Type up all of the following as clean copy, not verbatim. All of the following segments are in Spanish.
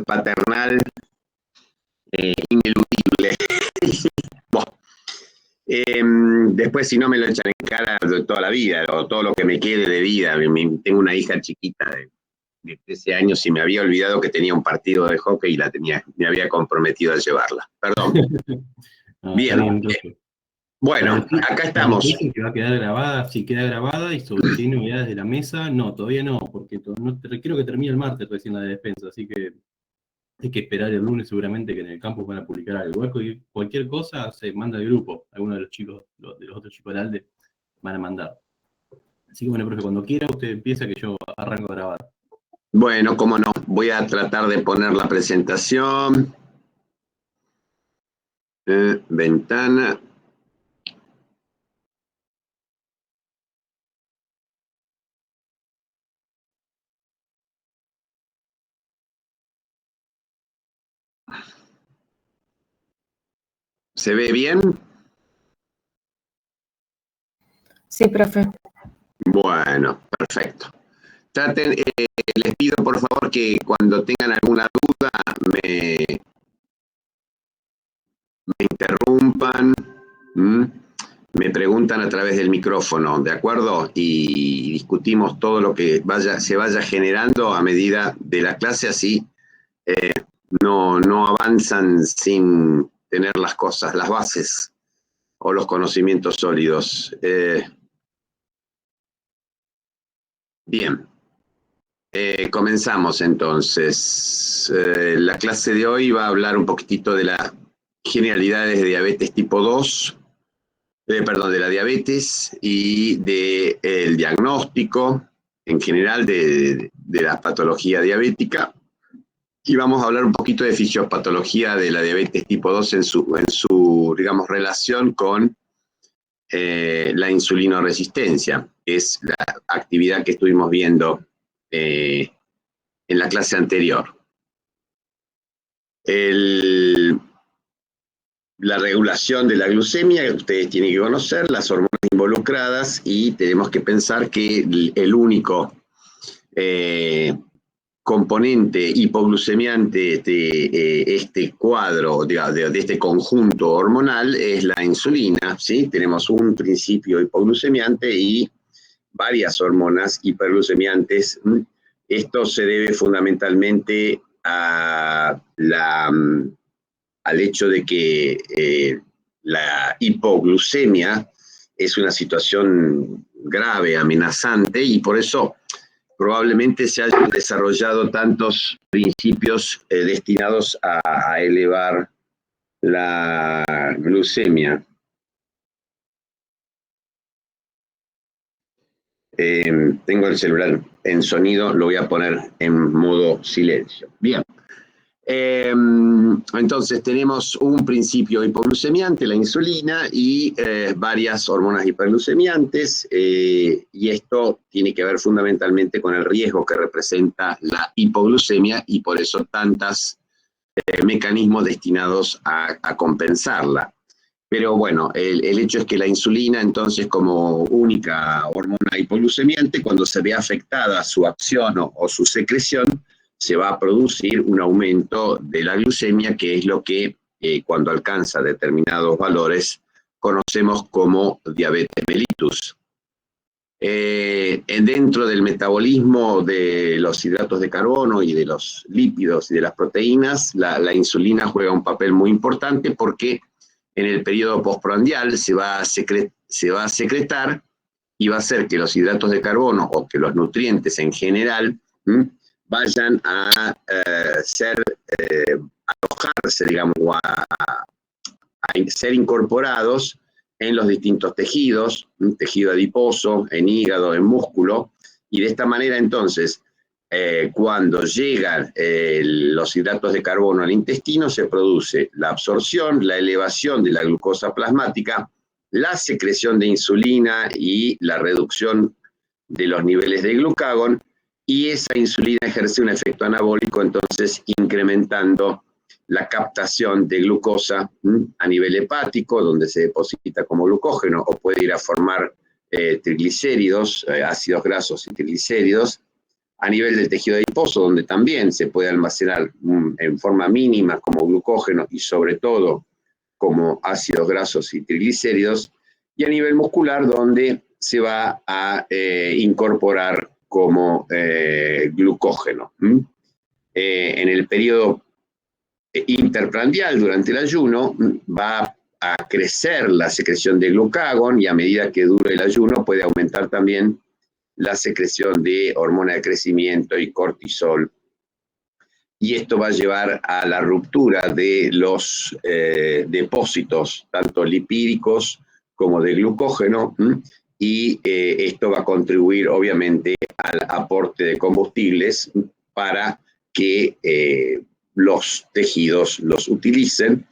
paternal ineludible. Bueno, después, si no me lo echan en cara de toda la vida, o todo lo que me quede de vida. Tengo una hija chiquita de 13 años y me había olvidado que tenía un partido de hockey y me había comprometido a llevarla. Perdón. No, bien. Bueno, acá estamos. Dicen que va a quedar grabada, si queda grabada, y sobre si hay novedades de la mesa, no, todavía no, porque creo que termina el martes recién la de defensa, así que hay que esperar el lunes seguramente que en el campus van a publicar algo. Cualquier cosa se manda al grupo, algunos de los chicos, de los otros chicos del ALDE, van a mandar. Así que bueno, profe, cuando quiera usted empieza que yo arranco a grabar. Bueno, cómo no, voy a tratar de poner la presentación. Ventana. ¿Se ve bien? Sí, profe. Bueno, perfecto. Traten, les pido por favor que cuando tengan alguna duda me interrumpan, me preguntan a través del micrófono, ¿de acuerdo? Y discutimos todo lo que se vaya generando a medida de la clase, así no avanzan sin tener las cosas, las bases o los conocimientos sólidos. Bien. Comenzamos entonces. La clase de hoy va a hablar un poquitito de las generalidades de diabetes tipo 2, de la diabetes y del diagnóstico en general de la patología diabética. Y vamos a hablar un poquito de fisiopatología de la diabetes tipo 2 en su digamos, relación con la insulinoresistencia, que es la actividad que estuvimos viendo en la clase anterior. La regulación de la glucemia, ustedes tienen que conocer las hormonas involucradas y tenemos que pensar que el único componente hipoglucemiante de este cuadro, de este conjunto hormonal es la insulina, ¿sí? Tenemos un principio hipoglucemiante y varias hormonas hiperglucemiantes. Esto se debe fundamentalmente al hecho de que la hipoglucemia es una situación grave, amenazante, y por eso probablemente se hayan desarrollado tantos principios destinados a elevar la glucemia. Tengo el celular en sonido, lo voy a poner en modo silencio. Bien. Entonces tenemos un principio hipoglucemiante, la insulina, y varias hormonas hiperglucemiantes, y esto tiene que ver fundamentalmente con el riesgo que representa la hipoglucemia y por eso tantos mecanismos destinados a compensarla. Pero bueno, el hecho es que la insulina, entonces, como única hormona hipoglucemiante, cuando se ve afectada su acción o su secreción, se va a producir un aumento de la glucemia, que es lo que cuando alcanza determinados valores conocemos como diabetes mellitus. Dentro del metabolismo de los hidratos de carbono y de los lípidos y de las proteínas, la insulina juega un papel muy importante porque en el periodo postprandial se va a secretar y va a hacer que los hidratos de carbono o que los nutrientes en general vayan a alojarse, digamos, o a ser incorporados en los distintos tejidos, tejido adiposo, en hígado, en músculo, y de esta manera entonces, cuando llegan los hidratos de carbono al intestino, se produce la absorción, la elevación de la glucosa plasmática, la secreción de insulina y la reducción de los niveles de glucagón, y esa insulina ejerce un efecto anabólico, entonces incrementando la captación de glucosa a nivel hepático, donde se deposita como glucógeno o puede ir a formar triglicéridos, ácidos grasos y triglicéridos, a nivel del tejido adiposo, donde también se puede almacenar en forma mínima como glucógeno y sobre todo como ácidos grasos y triglicéridos, y a nivel muscular, donde se va a incorporar como glucógeno. En el periodo interprandial, durante el ayuno, va a crecer la secreción de glucagón, y a medida que dure el ayuno puede aumentar también la secreción de hormona de crecimiento y cortisol. Y esto va a llevar a la ruptura de los depósitos, tanto lipídicos como de glucógeno, y esto va a contribuir obviamente al aporte de combustibles para que los tejidos los utilicen.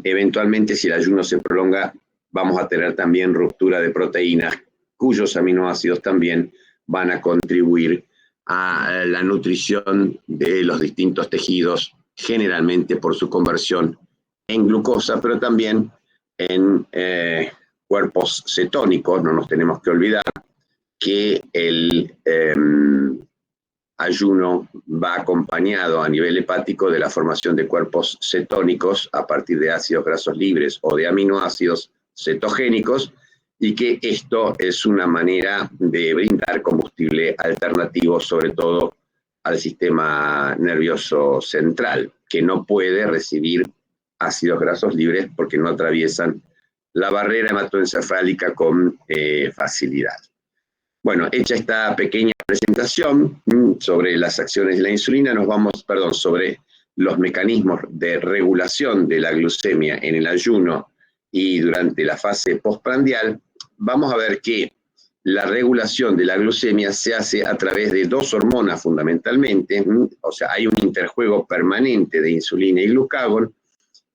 Eventualmente, si el ayuno se prolonga, vamos a tener también ruptura de proteínas, cuyos aminoácidos también van a contribuir a la nutrición de los distintos tejidos, generalmente por su conversión en glucosa, pero también en cuerpos cetónicos. No nos tenemos que olvidar que el ayuno va acompañado a nivel hepático de la formación de cuerpos cetónicos a partir de ácidos grasos libres o de aminoácidos cetogénicos, y que esto es una manera de brindar combustible alternativo, sobre todo al sistema nervioso central, que no puede recibir ácidos grasos libres porque no atraviesan la barrera hematoencefálica con facilidad. Bueno, hecha esta pequeña presentación sobre las acciones de la insulina, sobre los mecanismos de regulación de la glucemia en el ayuno y durante la fase postprandial. Vamos a ver que la regulación de la glucemia se hace a través de dos hormonas fundamentalmente, o sea, hay un interjuego permanente de insulina y glucagón,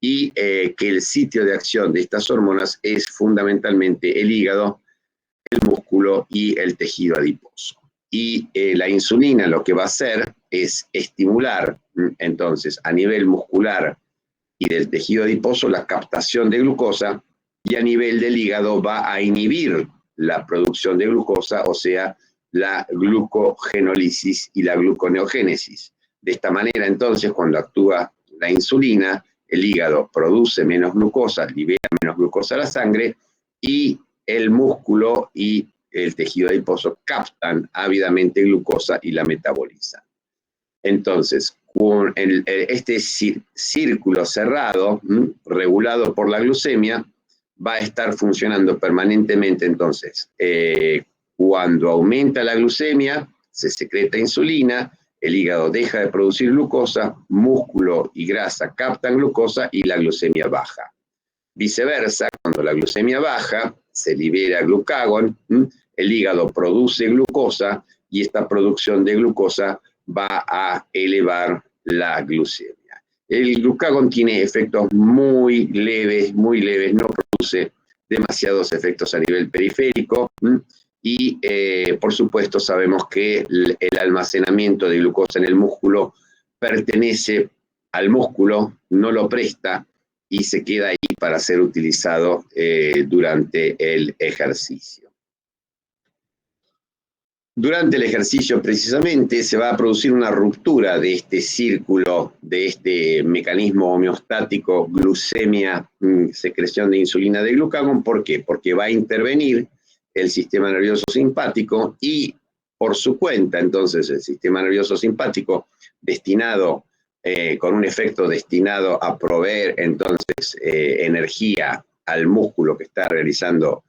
y que el sitio de acción de estas hormonas es fundamentalmente el hígado, el músculo y el tejido adiposo. Y la insulina lo que va a hacer es estimular, entonces, a nivel muscular y del tejido adiposo la captación de glucosa, y a nivel del hígado va a inhibir la producción de glucosa, o sea, la glucogenólisis y la gluconeogénesis. De esta manera, entonces, cuando actúa la insulina, el hígado produce menos glucosa, libera menos glucosa a la sangre, y el músculo y el tejido adiposo captan ávidamente glucosa y la metabolizan. Entonces, con este círculo cerrado, regulado por la glucemia, va a estar funcionando permanentemente. Entonces, cuando aumenta la glucemia, se secreta insulina, el hígado deja de producir glucosa, músculo y grasa captan glucosa y la glucemia baja. Viceversa, cuando la glucemia baja, se libera glucagón, el hígado produce glucosa, y esta producción de glucosa va a elevar la glucemia. El glucagón tiene efectos muy leves, no produce demasiados efectos a nivel periférico, y por supuesto sabemos que el almacenamiento de glucosa en el músculo pertenece al músculo, no lo presta y se queda ahí para ser utilizado durante el ejercicio. Durante el ejercicio, precisamente, se va a producir una ruptura de este círculo, de este mecanismo homeostático, glucemia, secreción de insulina de glucagón. ¿Por qué? Porque va a intervenir el sistema nervioso simpático, y por su cuenta, entonces, el sistema nervioso simpático, destinado, con un efecto destinado a proveer, entonces, energía al músculo que está realizando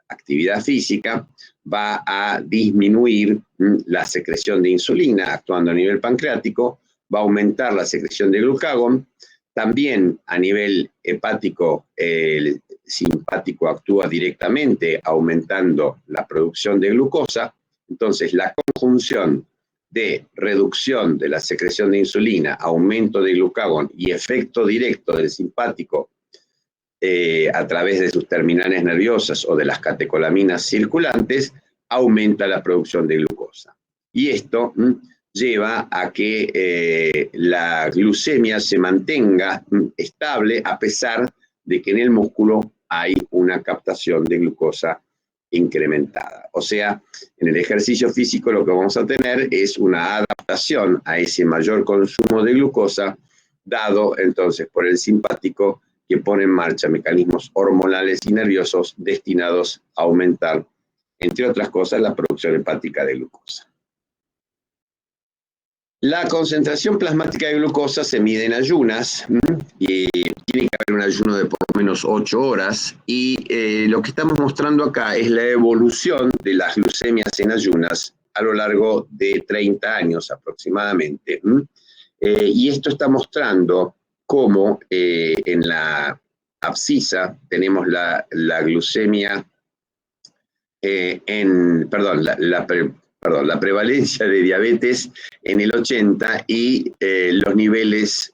actividad física, va a disminuir la secreción de insulina actuando a nivel pancreático, va a aumentar la secreción de glucagón. También a nivel hepático, el simpático actúa directamente aumentando la producción de glucosa. Entonces, la conjunción de reducción de la secreción de insulina, aumento de glucagón y efecto directo del simpático a través de sus terminales nerviosas o de las catecolaminas circulantes, aumenta la producción de glucosa. Y esto lleva a que la glucemia se mantenga estable, a pesar de que en el músculo hay una captación de glucosa incrementada. O sea, en el ejercicio físico lo que vamos a tener es una adaptación a ese mayor consumo de glucosa, dado entonces por el simpático, que pone en marcha mecanismos hormonales y nerviosos destinados a aumentar, entre otras cosas, la producción hepática de glucosa. La concentración plasmática de glucosa se mide en ayunas, y tiene que haber un ayuno de por lo menos 8 horas, y lo que estamos mostrando acá es la evolución de las glucemias en ayunas a lo largo de 30 años aproximadamente. Y esto está mostrando cómo en la abscisa tenemos la glucemia, la prevalencia de diabetes en el 80 y los niveles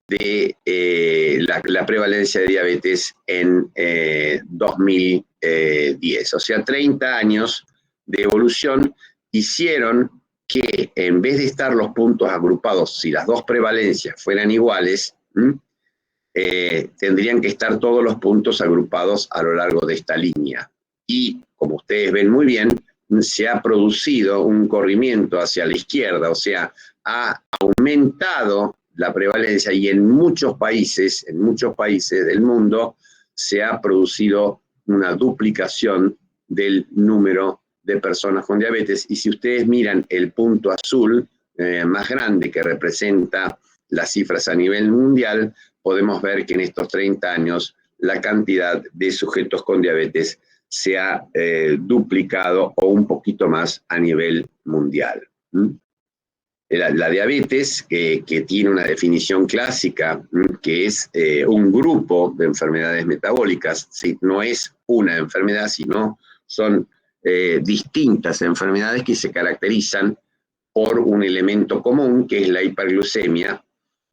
de la prevalencia de diabetes en 2010. O sea, 30 años de evolución hicieron que en vez de estar los puntos agrupados, si las dos prevalencias fueran iguales, tendrían que estar todos los puntos agrupados a lo largo de esta línea. Y, como ustedes ven muy bien, se ha producido un corrimiento hacia la izquierda, o sea, ha aumentado la prevalencia, y en muchos países del mundo se ha producido una duplicación del número de personas con diabetes. Y si ustedes miran el punto azul más grande, que representa las cifras a nivel mundial, podemos ver que en estos 30 años la cantidad de sujetos con diabetes se ha duplicado o un poquito más a nivel mundial. La diabetes, que tiene una definición clásica, que es un grupo de enfermedades metabólicas, ¿sí? No es una enfermedad, sino son distintas enfermedades que se caracterizan por un elemento común, que es la hiperglucemia,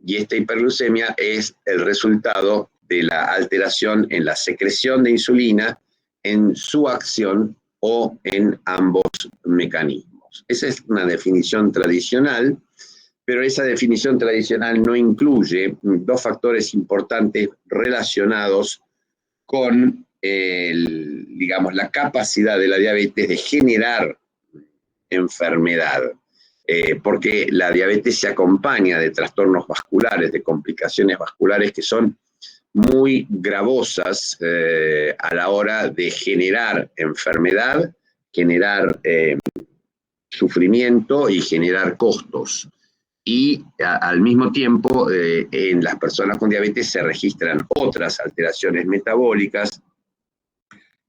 y esta hiperglucemia es el resultado de la alteración en la secreción de insulina, en su acción o en ambos mecanismos. Esa es una definición tradicional, pero esa definición tradicional no incluye dos factores importantes relacionados con digamos, la capacidad de la diabetes de generar enfermedad. Porque la diabetes se acompaña de trastornos vasculares, de complicaciones vasculares que son muy gravosas a la hora de generar enfermedad, generar sufrimiento y generar costos. Y al mismo tiempo, en las personas con diabetes se registran otras alteraciones metabólicas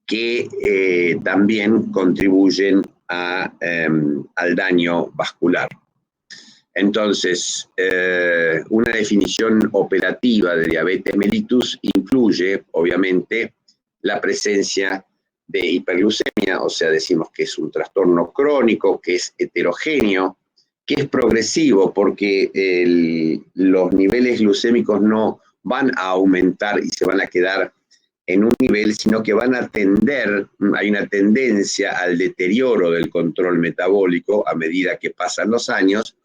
que también contribuyen al daño vascular. Entonces, una definición operativa de diabetes mellitus incluye, obviamente, la presencia de hiperglucemia, o sea, decimos que es un trastorno crónico, que es heterogéneo, que es progresivo, porque los niveles glucémicos no van a aumentar y se van a quedar en un nivel, sino que van a tender, hay una tendencia al deterioro del control metabólico a medida que pasan los años,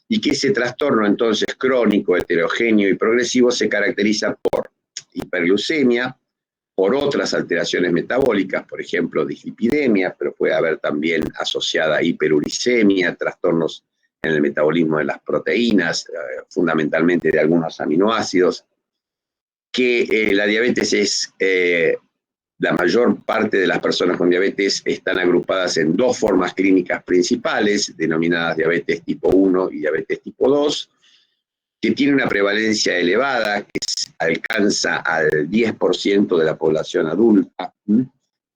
y que ese trastorno entonces crónico, heterogéneo y progresivo se caracteriza por hiperglucemia, por otras alteraciones metabólicas, por ejemplo, dislipidemia, pero puede haber también asociada hiperuricemia, trastornos en el metabolismo de las proteínas, fundamentalmente de algunos aminoácidos, que la diabetes es, la mayor parte de las personas con diabetes están agrupadas en dos formas clínicas principales, denominadas diabetes tipo 1 y diabetes tipo 2, que tiene una prevalencia elevada, que alcanza al 10% de la población adulta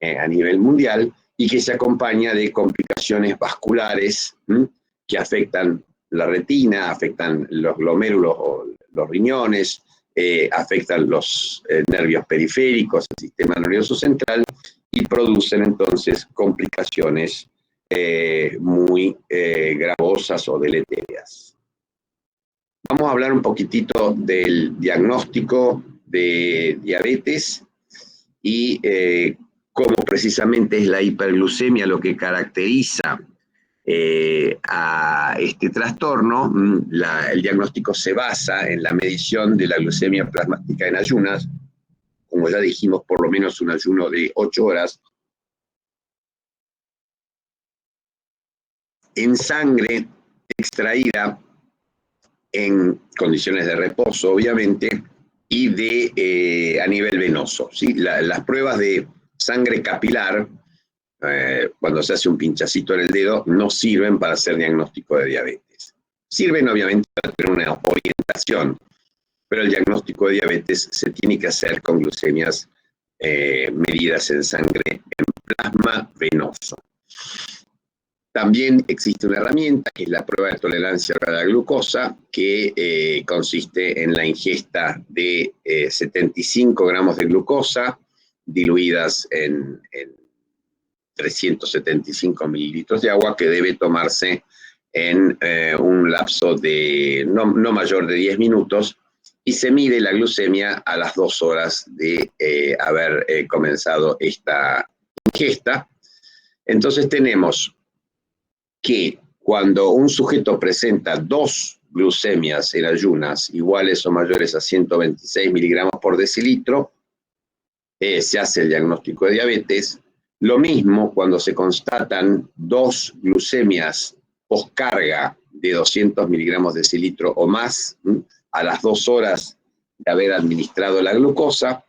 a nivel mundial, y que se acompaña de complicaciones vasculares que afectan la retina, afectan los glomérulos o los riñones, afectan los nervios periféricos, el sistema nervioso central, y producen entonces complicaciones muy gravosas o deleterias. Vamos a hablar un poquitito del diagnóstico de diabetes y cómo precisamente es la hiperglucemia lo que caracteriza a este trastorno. El diagnóstico se basa en la medición de la glucemia plasmática en ayunas, como ya dijimos, por lo menos un ayuno de 8 horas, en sangre extraída en condiciones de reposo, obviamente, y a nivel venoso, ¿sí? Las pruebas de sangre capilar, cuando se hace un pinchacito en el dedo, no sirven para hacer diagnóstico de diabetes. Sirven, obviamente, para tener una orientación, pero el diagnóstico de diabetes se tiene que hacer con glucemias medidas en sangre en plasma venoso. También existe una herramienta que es la prueba de tolerancia a la glucosa, que consiste en la ingesta de 75 gramos de glucosa diluidas en 375 mililitros de agua, que debe tomarse en un lapso de no mayor de 10 minutos, y se mide la glucemia a las 2 horas de haber comenzado esta ingesta. Entonces tenemos que cuando un sujeto presenta 2 glucemias en ayunas iguales o mayores a 126 miligramos por decilitro, se hace el diagnóstico de diabetes. Lo mismo cuando se constatan 2 glucemias poscarga de 200 miligramos decilitro o más, a las 2 horas de haber administrado la glucosa.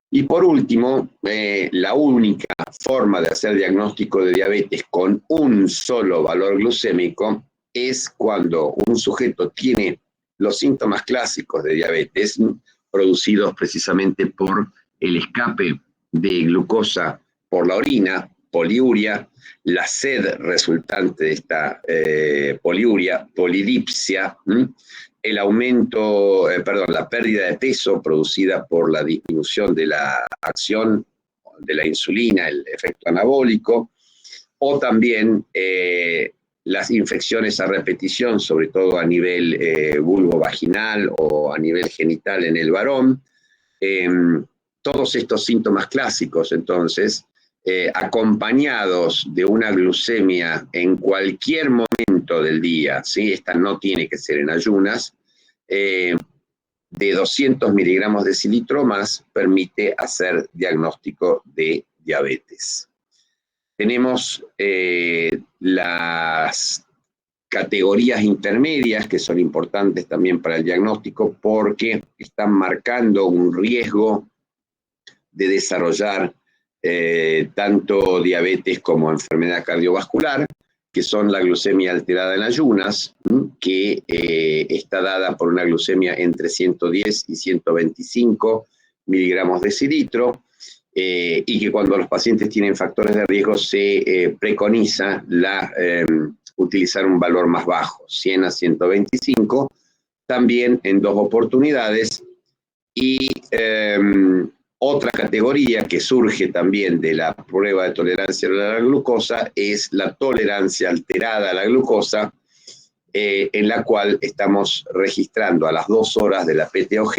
Y por último, la única forma de hacer diagnóstico de diabetes con un solo valor glucémico es cuando un sujeto tiene los síntomas clásicos de diabetes, producidos precisamente por el escape de glucosa por la orina, poliuria, la sed resultante de esta poliuria, polidipsia, el aumento, la pérdida de peso producida por la disminución de la acción de la insulina, el efecto anabólico, o también las infecciones a repetición, sobre todo a nivel vulvovaginal o a nivel genital en el varón. Todos estos síntomas clásicos, entonces, acompañados de una glucemia en cualquier momento del día, ¿sí? Esta no tiene que ser en ayunas, de 200 miligramos decilitro más, permite hacer diagnóstico de diabetes. Tenemos las categorías intermedias, que son importantes también para el diagnóstico porque están marcando un riesgo de desarrollar tanto diabetes como enfermedad cardiovascular, que son la glucemia alterada en ayunas, que está dada por una glucemia entre 110 y 125 miligramos decilitro, y que cuando los pacientes tienen factores de riesgo se preconiza utilizar un valor más bajo, 100 a 125, también en 2 oportunidades. Y otra categoría que surge también de la prueba de tolerancia a la glucosa es la tolerancia alterada a la glucosa, en la cual estamos registrando a las 2 horas de la PTOG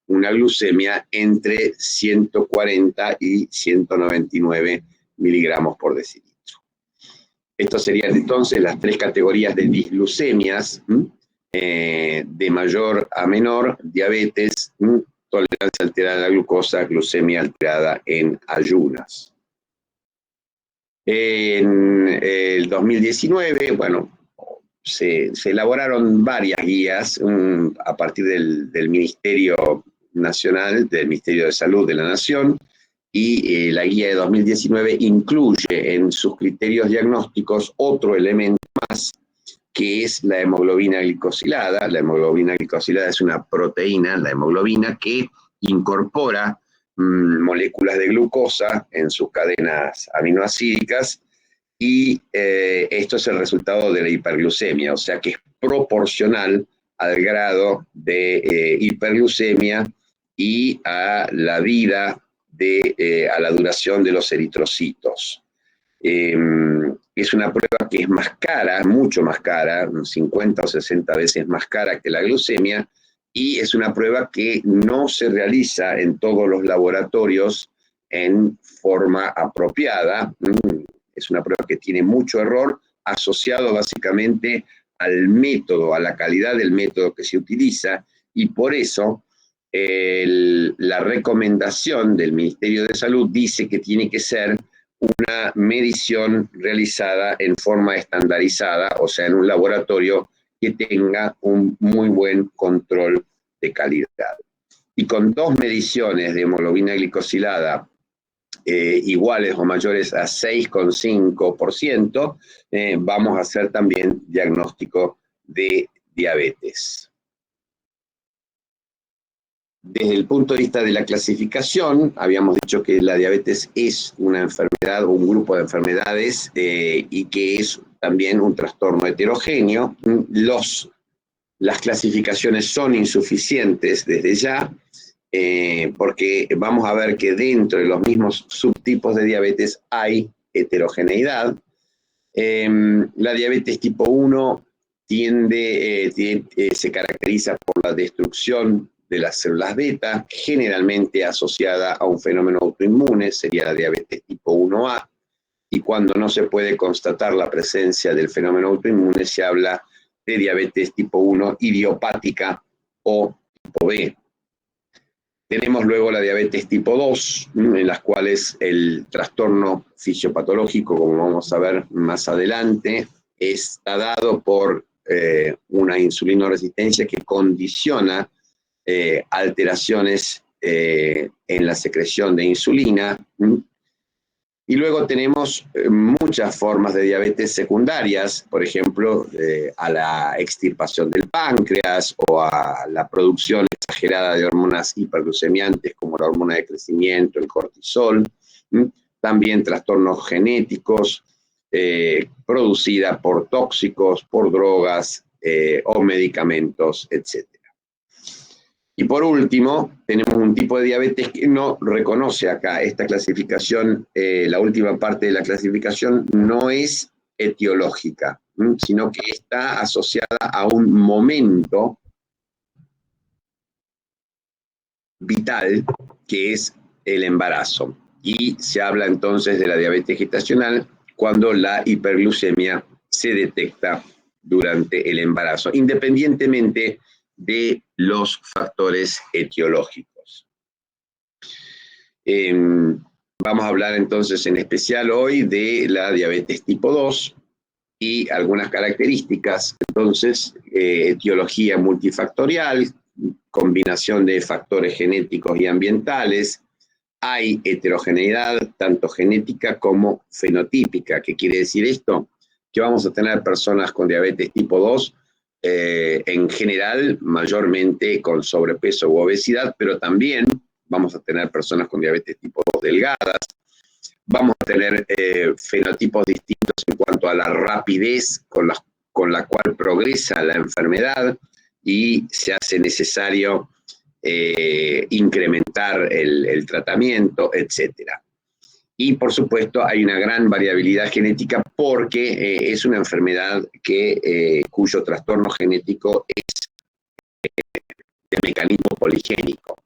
una glucemia entre 140 y 199 miligramos por decilitro. Estas serían entonces las 3 categorías de disglucemias, de mayor a menor, diabetes, tolerancia alterada a la glucosa, glucemia alterada en ayunas. En el 2019, bueno, se elaboraron varias guías a partir del Ministerio Nacional, del Ministerio de Salud de la Nación, y la guía de 2019 incluye en sus criterios diagnósticos otro elemento más, que es la hemoglobina glicosilada. La hemoglobina glicosilada es una proteína, la hemoglobina, que incorpora moléculas de glucosa en sus cadenas aminoácidicas, y esto es el resultado de la hiperglucemia, o sea que es proporcional al grado de hiperglucemia y a la vida, a la duración de los eritrocitos. Es una prueba que es más cara, mucho más cara, 50 o 60 veces más cara que la glucemia, y es una prueba que no se realiza en todos los laboratorios en forma apropiada. Es una prueba que tiene mucho error asociado básicamente al método, a la calidad del método que se utiliza, y por eso la recomendación del Ministerio de Salud dice que tiene que ser una medición realizada en forma estandarizada, o sea, en un laboratorio que tenga un muy buen control de calidad. Y con 2 mediciones de hemoglobina glicosilada iguales o mayores a 6,5%, vamos a hacer también diagnóstico de diabetes. Desde el punto de vista de la clasificación, habíamos dicho que la diabetes es una enfermedad o un grupo de enfermedades y que es también un trastorno heterogéneo. Las clasificaciones son insuficientes desde ya, porque vamos a ver que dentro de los mismos subtipos de diabetes hay heterogeneidad. La diabetes tipo 1 se caracteriza por la destrucción de las células beta, generalmente asociada a un fenómeno autoinmune, sería la diabetes tipo 1A, y cuando no se puede constatar la presencia del fenómeno autoinmune, se habla de diabetes tipo 1 idiopática o tipo B. Tenemos luego la diabetes tipo 2, en las cuales el trastorno fisiopatológico, como vamos a ver más adelante, está dado por una insulinoresistencia que condiciona alteraciones en la secreción de insulina. Y luego tenemos muchas formas de diabetes secundarias, por ejemplo, a la extirpación del páncreas o a la producción exagerada de hormonas hiperglucemiantes como la hormona de crecimiento, el cortisol, también trastornos genéticos producida por tóxicos, por drogas o medicamentos, etc. Y por último, tenemos un tipo de diabetes que no reconoce acá esta clasificación, la última parte de la clasificación no es etiológica, sino que está asociada a un momento vital que es el embarazo. Y se habla entonces de la diabetes gestacional cuando la hiperglucemia se detecta durante el embarazo, independientemente de los factores etiológicos. Vamos a hablar entonces en especial hoy de la diabetes tipo 2 y algunas características. Entonces, etiología multifactorial, combinación de factores genéticos y ambientales. Hay heterogeneidad, tanto genética como fenotípica. ¿Qué quiere decir esto? Que vamos a tener personas con diabetes tipo 2, en general, mayormente con sobrepeso u obesidad, pero también vamos a tener personas con diabetes tipo 2 delgadas. Vamos a tener fenotipos distintos en cuanto a la rapidez con la cual progresa la enfermedad y se hace necesario incrementar el tratamiento, etc. Y por supuesto hay una gran variabilidad genética porque es una enfermedad cuyo trastorno genético es de mecanismo poligénico.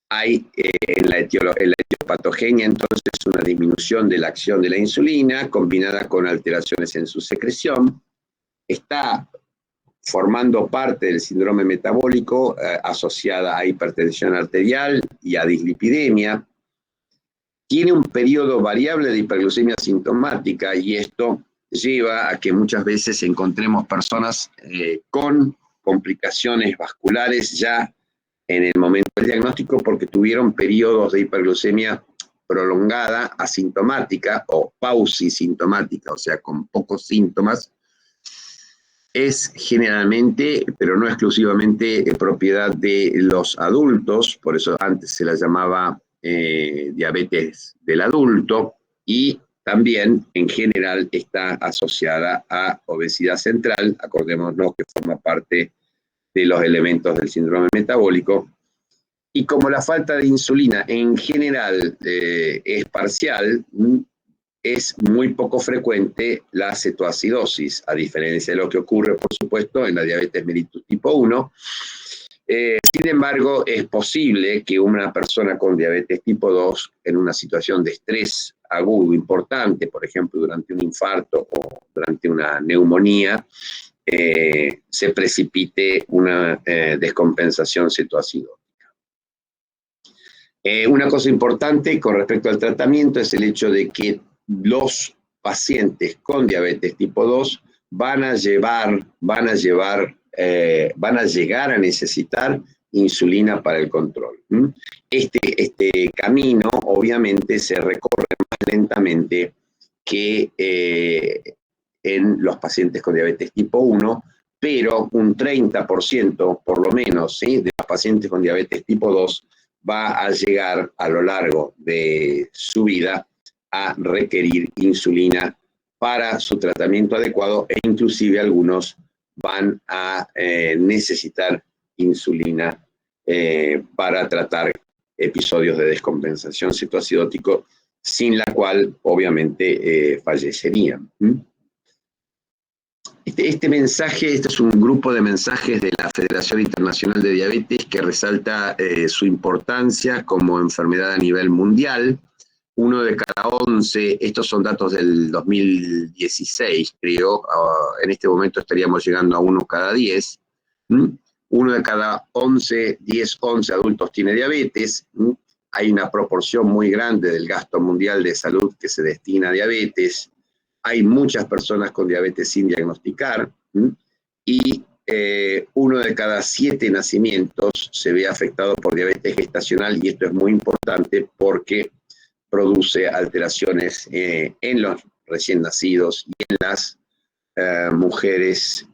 Hay en la etiopatogenia entonces una disminución de la acción de la insulina combinada con alteraciones en su secreción. Está formando parte del síndrome metabólico asociada a hipertensión arterial y a dislipidemia. Tiene un periodo variable de hiperglucemia sintomática y esto lleva a que muchas veces encontremos personas con complicaciones vasculares ya en el momento del diagnóstico porque tuvieron periodos de hiperglucemia prolongada, asintomática o pausisintomática, o sea, con pocos síntomas. Es generalmente, pero no exclusivamente, propiedad de los adultos, por eso antes se la llamaba diabetes del adulto, y también en general está asociada a obesidad central, acordémonos que forma parte de los elementos del síndrome metabólico, y como la falta de insulina en general es parcial, es muy poco frecuente la cetoacidosis, a diferencia de lo que ocurre, por supuesto, en la diabetes mellitus tipo 1. Sin embargo, es posible que una persona con diabetes tipo 2, en una situación de estrés agudo importante, por ejemplo, durante un infarto o durante una neumonía, se precipite una descompensación cetoacidótica. Una cosa importante con respecto al tratamiento es el hecho de que los pacientes con diabetes tipo 2 van a llegar a necesitar insulina para el control. Este camino obviamente se recorre más lentamente que en los pacientes con diabetes tipo 1, pero un 30% por lo menos, ¿sí?, de los pacientes con diabetes tipo 2 va a llegar a lo largo de su vida a requerir insulina para su tratamiento adecuado, e inclusive algunos van a necesitar insulina para tratar episodios de descompensación citoacidótico, sin la cual obviamente fallecerían. Este mensaje, este es un grupo de mensajes de la Federación Internacional de Diabetes que resalta su importancia como enfermedad a nivel mundial. 1 de cada 11, estos son datos del 2016, creo, en este momento estaríamos llegando a 1 cada 10. 1 de cada 11 adultos tiene diabetes. Hay una proporción muy grande del gasto mundial de salud que se destina a diabetes. Hay muchas personas con diabetes sin diagnosticar, y 1 de cada 7 nacimientos se ve afectado por diabetes gestacional, y esto es muy importante porque produce alteraciones en los recién nacidos y en las mujeres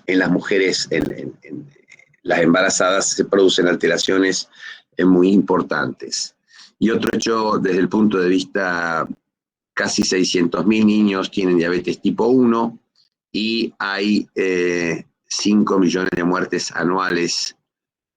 en las mujeres, en las embarazadas, se producen alteraciones muy importantes. Y otro hecho, desde el punto de vista, casi 600.000 niños tienen diabetes tipo 1 y hay 5 millones de muertes anuales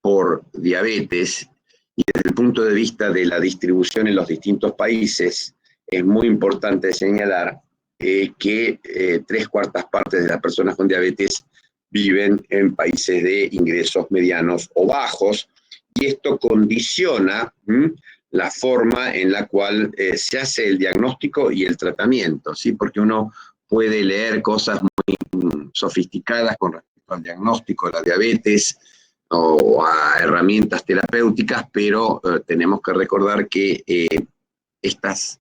por diabetes. Y desde el punto de vista de la distribución en los distintos países, es muy importante señalar que 3/4 partes de las personas con diabetes viven en países de ingresos medianos o bajos, y esto condiciona la forma en la cual se hace el diagnóstico y el tratamiento, ¿sí? Porque uno puede leer cosas muy sofisticadas con respecto al diagnóstico de la diabetes o a herramientas terapéuticas, pero tenemos que recordar que estos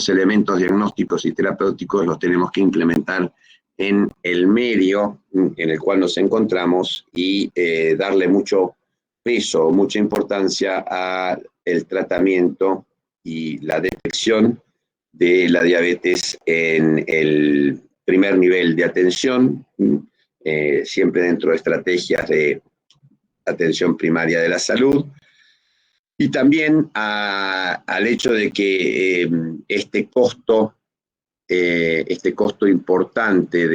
elementos diagnósticos y terapéuticos los tenemos que implementar en el medio en el cual nos encontramos, y darle mucho peso, mucha importancia al tratamiento y la detección de la diabetes en el primer nivel de atención, siempre dentro de estrategias de atención primaria de la salud, y también al hecho de que este costo importante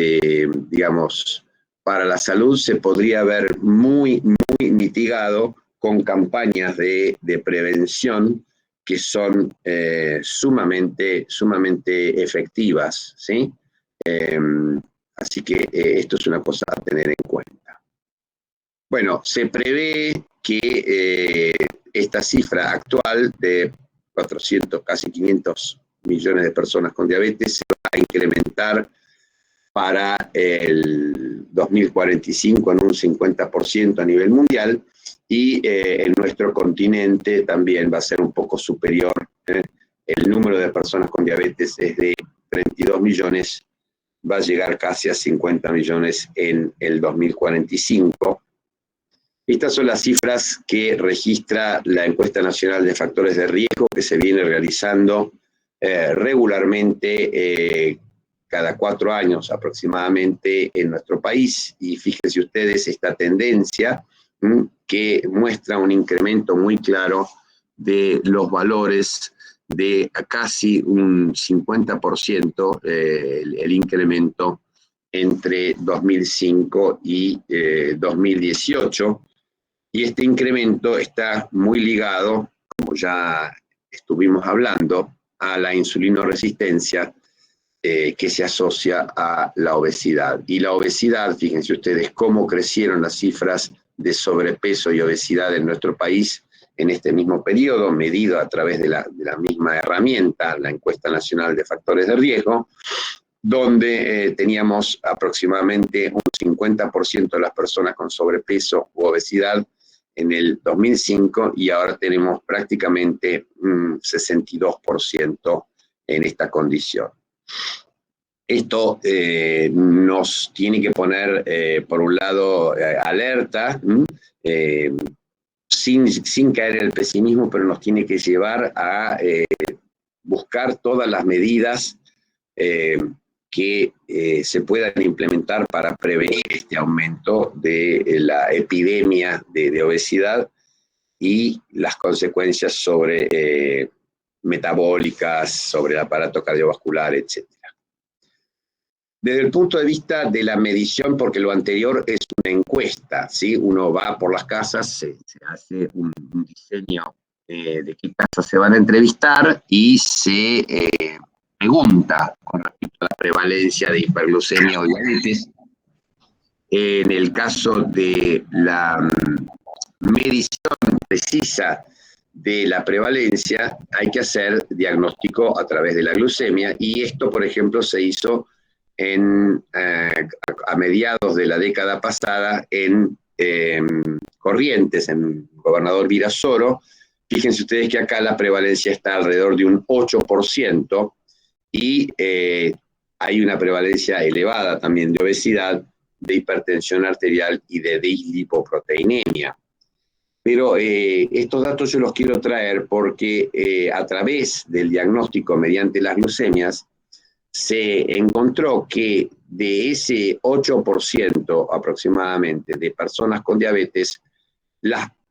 digamos, para la salud se podría ver muy mitigado con campañas de prevención que son sumamente efectivas, ¿sí? Así que esto es una cosa a tener en cuenta. Bueno, se prevé que esta cifra actual de 400, casi 500 millones de personas con diabetes se va a incrementar para el 2045 en un 50% a nivel mundial, y en nuestro continente también va a ser un poco superior. El número de personas con diabetes es de 32 millones, va a llegar casi a 50 millones en el 2045. Estas son las cifras que registra la Encuesta Nacional de Factores de Riesgo, que se viene realizando regularmente cada 4 años aproximadamente en nuestro país. Y fíjense ustedes esta tendencia que muestra un incremento muy claro de los valores de casi un 50% el incremento entre 2005 y 2018. Y este incremento está muy ligado, como ya estuvimos hablando, a la insulinoresistencia que se asocia a la obesidad. Y la obesidad, fíjense ustedes cómo crecieron las cifras de sobrepeso y obesidad en nuestro país en este mismo periodo, medido a través de la misma herramienta, la Encuesta Nacional de Factores de Riesgo. donde teníamos aproximadamente un 50% de las personas con sobrepeso u obesidad en el 2005 y ahora tenemos prácticamente un 62% en esta condición. Esto nos tiene que poner, por un lado, alerta, sin caer en el pesimismo, pero nos tiene que llevar a buscar todas las medidas que se puedan implementar para prevenir este aumento de la epidemia de obesidad y las consecuencias sobre metabólicas, sobre el aparato cardiovascular, etc. Desde el punto de vista de la medición, porque lo anterior es una encuesta, ¿sí? Uno va por las casas, se hace un diseño de qué casas se van a entrevistar y se pregunta con respecto a la prevalencia de hiperglucemia o diabetes. En el caso de la medición precisa de la prevalencia, hay que hacer diagnóstico a través de la glucemia, y esto, por ejemplo, se hizo a mediados de la década pasada en Corrientes, en Gobernador Virasoro. Fíjense ustedes que acá la prevalencia está alrededor de un 8%, y hay una prevalencia elevada también de obesidad, de hipertensión arterial y de dislipoproteinemia. Pero estos datos yo los quiero traer porque a través del diagnóstico mediante las glucemias se encontró que de ese 8% aproximadamente de personas con diabetes,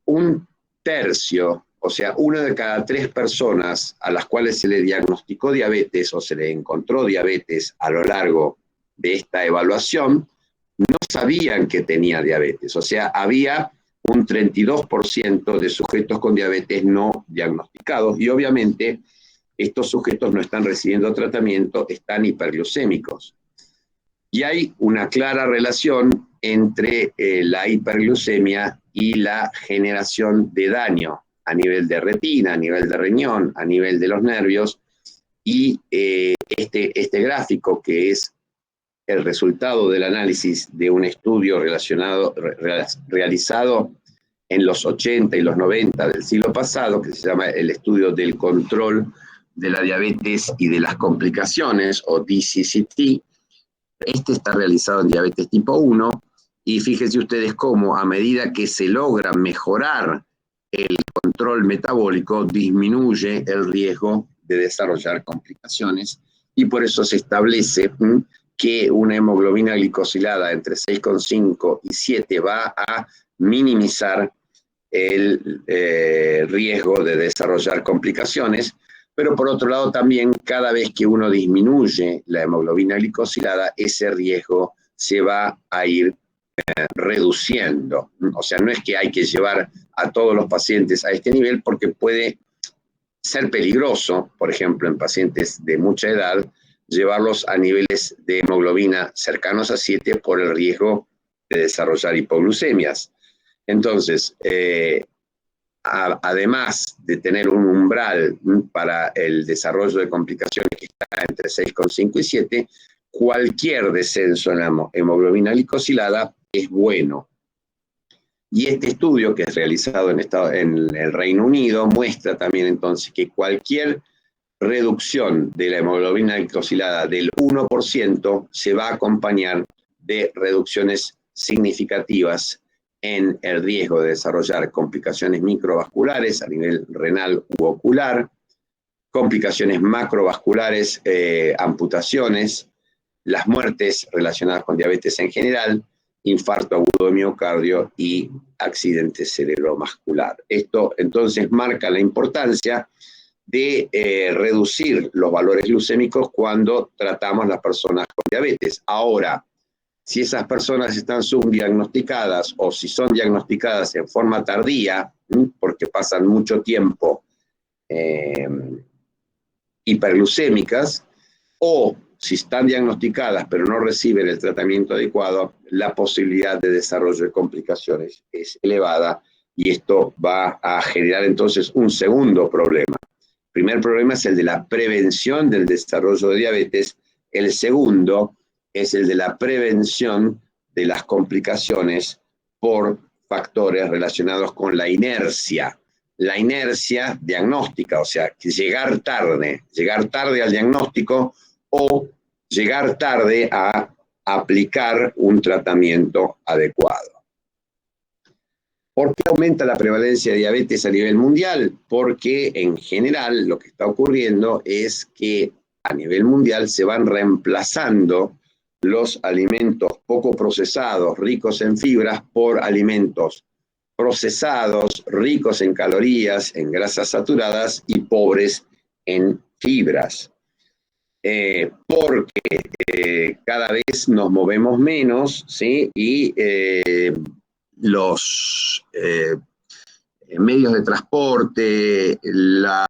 un tercio, o sea, 1 de cada 3 personas a las cuales se le diagnosticó diabetes o se le encontró diabetes a lo largo de esta evaluación, no sabían que tenía diabetes. O sea, había un 32% de sujetos con diabetes no diagnosticados, y obviamente estos sujetos no están recibiendo tratamiento, están hiperglucémicos. Y hay una clara relación entre la hiperglucemia y la generación de daño a nivel de retina, a nivel de riñón, a nivel de los nervios, y este gráfico, que es el resultado del análisis de un estudio realizado en los 80 y los 90 del siglo pasado, que se llama el estudio del control de la diabetes y de las complicaciones, o DCCT. Este está realizado en diabetes tipo 1, y fíjense ustedes cómo a medida que se logra mejorar el control metabólico, disminuye el riesgo de desarrollar complicaciones, y por eso se establece que una hemoglobina glicosilada entre 6,5 y 7 va a minimizar el riesgo de desarrollar complicaciones. Pero por otro lado también, cada vez que uno disminuye la hemoglobina glicosilada, ese riesgo se va a ir reduciendo. O sea, no es que hay que llevar a todos los pacientes a este nivel, porque puede ser peligroso, por ejemplo, en pacientes de mucha edad, llevarlos a niveles de hemoglobina cercanos a 7 por el riesgo de desarrollar hipoglucemias. Entonces, además de tener un umbral para el desarrollo de complicaciones que está entre 6,5 y 7, cualquier descenso en la hemoglobina glicosilada es bueno. Y este estudio, que es realizado en el Reino Unido, muestra también entonces que cualquier reducción de la hemoglobina glicosilada del 1% se va a acompañar de reducciones significativas en el riesgo de desarrollar complicaciones microvasculares a nivel renal u ocular, complicaciones macrovasculares, amputaciones, las muertes relacionadas con diabetes en general, infarto agudo de miocardio y accidente cerebrovascular. Esto entonces marca la importancia de reducir los valores glucémicos cuando tratamos a las personas con diabetes. Ahora, si esas personas están subdiagnosticadas o si son diagnosticadas en forma tardía, porque pasan mucho tiempo hiperglucémicas, o si están diagnosticadas pero no reciben el tratamiento adecuado, la posibilidad de desarrollo de complicaciones es elevada, y esto va a generar entonces un segundo problema. El primer problema es el de la prevención del desarrollo de diabetes, El segundo es el de la prevención de las complicaciones por factores relacionados con la inercia diagnóstica, o sea, que llegar tarde al diagnóstico o llegar tarde a aplicar un tratamiento adecuado. ¿Por qué aumenta la prevalencia de diabetes a nivel mundial? Porque en general lo que está ocurriendo es que a nivel mundial se van reemplazando los alimentos poco procesados, ricos en fibras, por alimentos procesados, ricos en calorías, en grasas saturadas y pobres en fibras. Porque cada vez nos movemos menos, ¿sí? Y los medios de transporte, la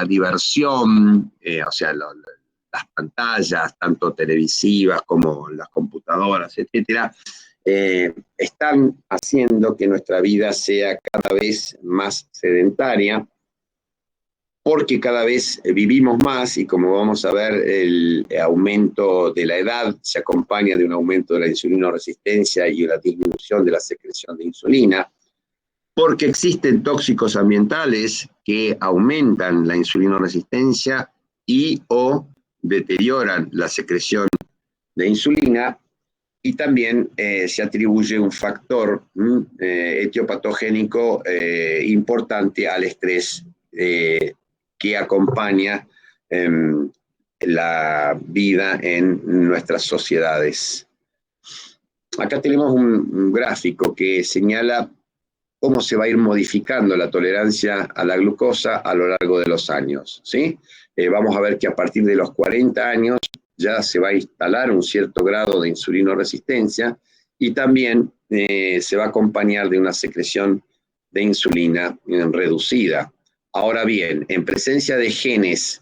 diversión, o sea, las pantallas, tanto televisivas como las computadoras, etcétera, están haciendo que nuestra vida sea cada vez más sedentaria, porque cada vez vivimos más y como vamos a ver, el aumento de la edad se acompaña de un aumento de la insulinoresistencia y una disminución de la secreción de insulina, porque existen tóxicos ambientales que aumentan la insulinoresistencia y o deterioran la secreción de insulina, y también se atribuye un factor etiopatogénico importante al estrés que acompaña la vida en nuestras sociedades. Acá tenemos un gráfico que señala cómo se va a ir modificando la tolerancia a la glucosa a lo largo de los años, ¿sí? Vamos a ver que a partir de los 40 años ya se va a instalar un cierto grado de insulinoresistencia y también se va a acompañar de una secreción de insulina reducida. Ahora bien, en presencia de genes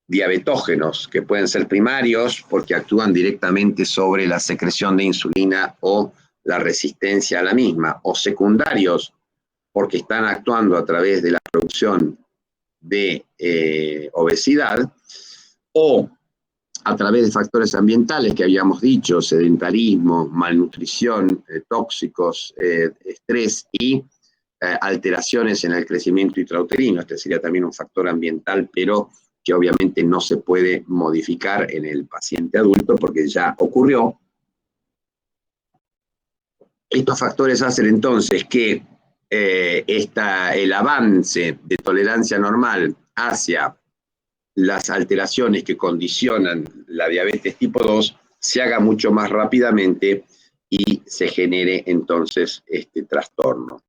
diabetógenos, que pueden ser primarios porque actúan directamente sobre la secreción de insulina o la resistencia a la misma, o secundarios porque están actuando a través de la producción de obesidad, o a través de factores ambientales que habíamos dicho, sedentarismo, malnutrición, tóxicos, estrés y alteraciones en el crecimiento intrauterino. Este sería también un factor ambiental, pero que obviamente no se puede modificar en el paciente adulto porque ya ocurrió. Estos factores hacen entonces que el avance de tolerancia normal hacia las alteraciones que condicionan la diabetes tipo 2 se haga mucho más rápidamente y se genere entonces este trastorno.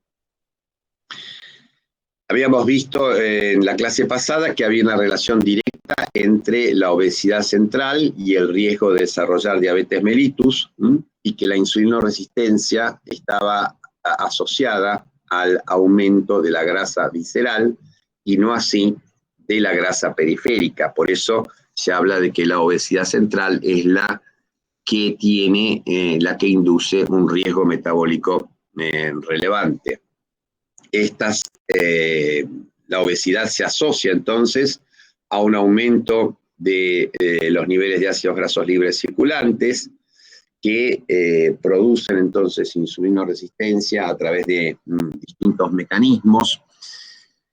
Habíamos visto en la clase pasada que había una relación directa entre la obesidad central y el riesgo de desarrollar diabetes mellitus, y que la insulinoresistencia estaba asociada al aumento de la grasa visceral y no así de la grasa periférica. Por eso se habla de que la obesidad central es la que tiene, la que induce un riesgo metabólico relevante. La obesidad se asocia entonces a un aumento de los niveles de ácidos grasos libres circulantes que producen entonces insulinoresistencia a través de distintos mecanismos.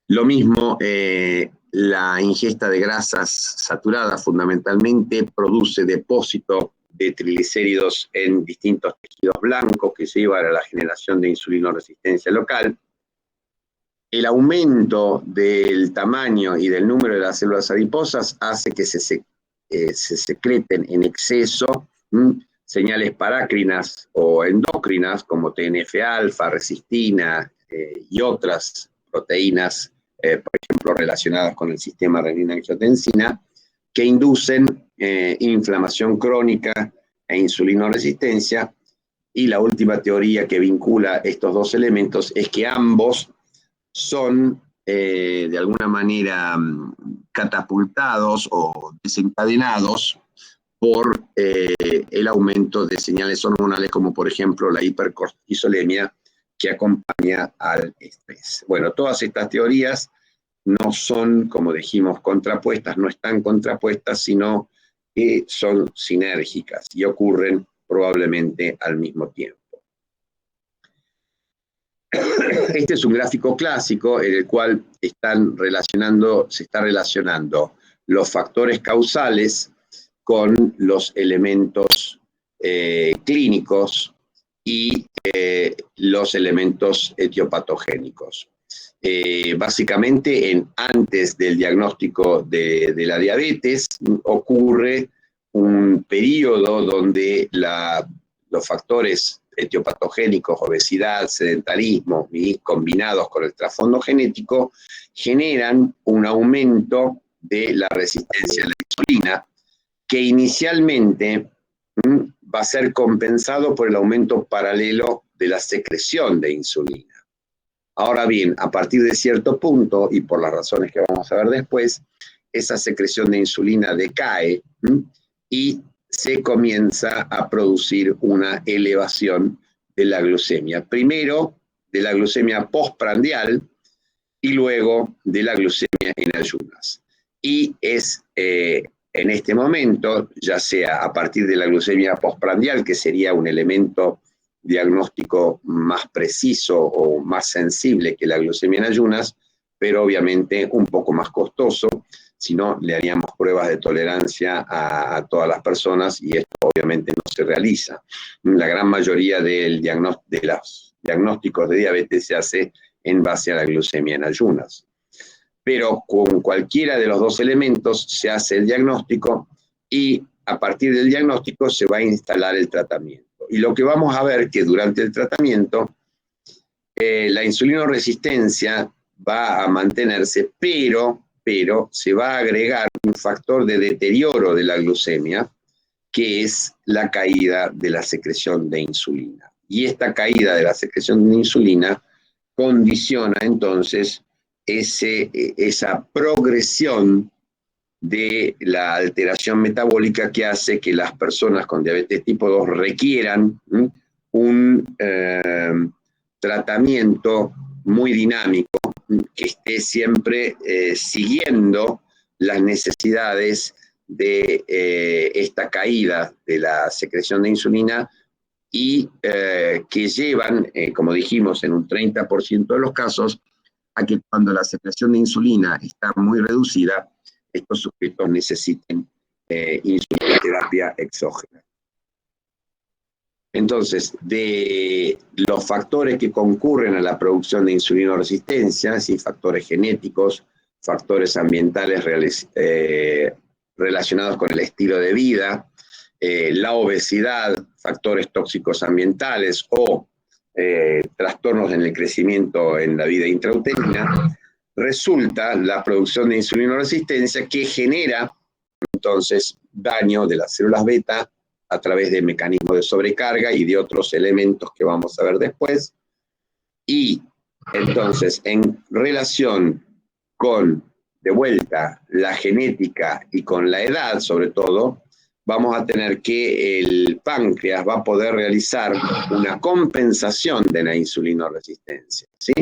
Lo mismo, la ingesta de grasas saturadas fundamentalmente produce depósito de triglicéridos en distintos tejidos blancos que llevan a la generación de insulinoresistencia local. El aumento del tamaño y del número de las células adiposas hace que se secreten en exceso señales parácrinas o endócrinas como TNF-alfa, resistina y otras proteínas, por ejemplo, relacionadas con el sistema renina-angiotensina, que inducen inflamación crónica e insulinoresistencia. Y la última teoría que vincula estos dos elementos es que ambos son de alguna manera catapultados o desencadenados por el aumento de señales hormonales como por ejemplo la hipercortisolemia que acompaña al estrés. Bueno, todas estas teorías no son, como dijimos, contrapuestas, no están contrapuestas, sino que son sinérgicas y ocurren probablemente al mismo tiempo. Este es un gráfico clásico en el cual se está relacionando los factores causales con los elementos clínicos y los elementos etiopatogénicos. Básicamente, antes del diagnóstico de la diabetes, ocurre un periodo donde los factores etiopatogénicos, obesidad, sedentarismo, y combinados con el trasfondo genético, generan un aumento de la resistencia a la insulina, que inicialmente va a ser compensado por el aumento paralelo de la secreción de insulina. Ahora bien, a partir de cierto punto, y por las razones que vamos a ver después, esa secreción de insulina decae y se comienza a producir una elevación de la glucemia. Primero de la glucemia postprandial y luego de la glucemia en ayunas. Y es en este momento, ya sea a partir de la glucemia postprandial, que sería un elemento diagnóstico más preciso o más sensible que la glucemia en ayunas, pero obviamente un poco más costoso, si no le haríamos pruebas de tolerancia a todas las personas y esto obviamente no se realiza. La gran mayoría de los diagnósticos de diabetes se hace en base a la glucemia en ayunas. Pero con cualquiera de los dos elementos se hace el diagnóstico y a partir del diagnóstico se va a instalar el tratamiento. Y lo que vamos a ver que durante el tratamiento la insulinoresistencia va a mantenerse, pero se va a agregar un factor de deterioro de la glucemia, que es la caída de la secreción de insulina. Y esta caída de la secreción de insulina condiciona entonces esa progresión de la alteración metabólica que hace que las personas con diabetes tipo 2 requieran un tratamiento muy dinámico que esté siempre siguiendo las necesidades de esta caída de la secreción de insulina y que llevan, como dijimos, en un 30% de los casos, a que cuando la secreción de insulina está muy reducida, estos sujetos necesiten insulinoterapia exógena. Entonces, de los factores que concurren a la producción de insulinoresistencia, ¿sí? Factores genéticos, factores ambientales relacionados con el estilo de vida, la obesidad, factores tóxicos ambientales o trastornos en el crecimiento en la vida intrauterina, resulta la producción de insulinoresistencia que genera entonces daño de las células beta a través de mecanismos de sobrecarga y de otros elementos que vamos a ver después. Y entonces, en relación con, de vuelta, la genética y con la edad, sobre todo, vamos a tener que el páncreas va a poder realizar una compensación de la insulinoresistencia, ¿sí?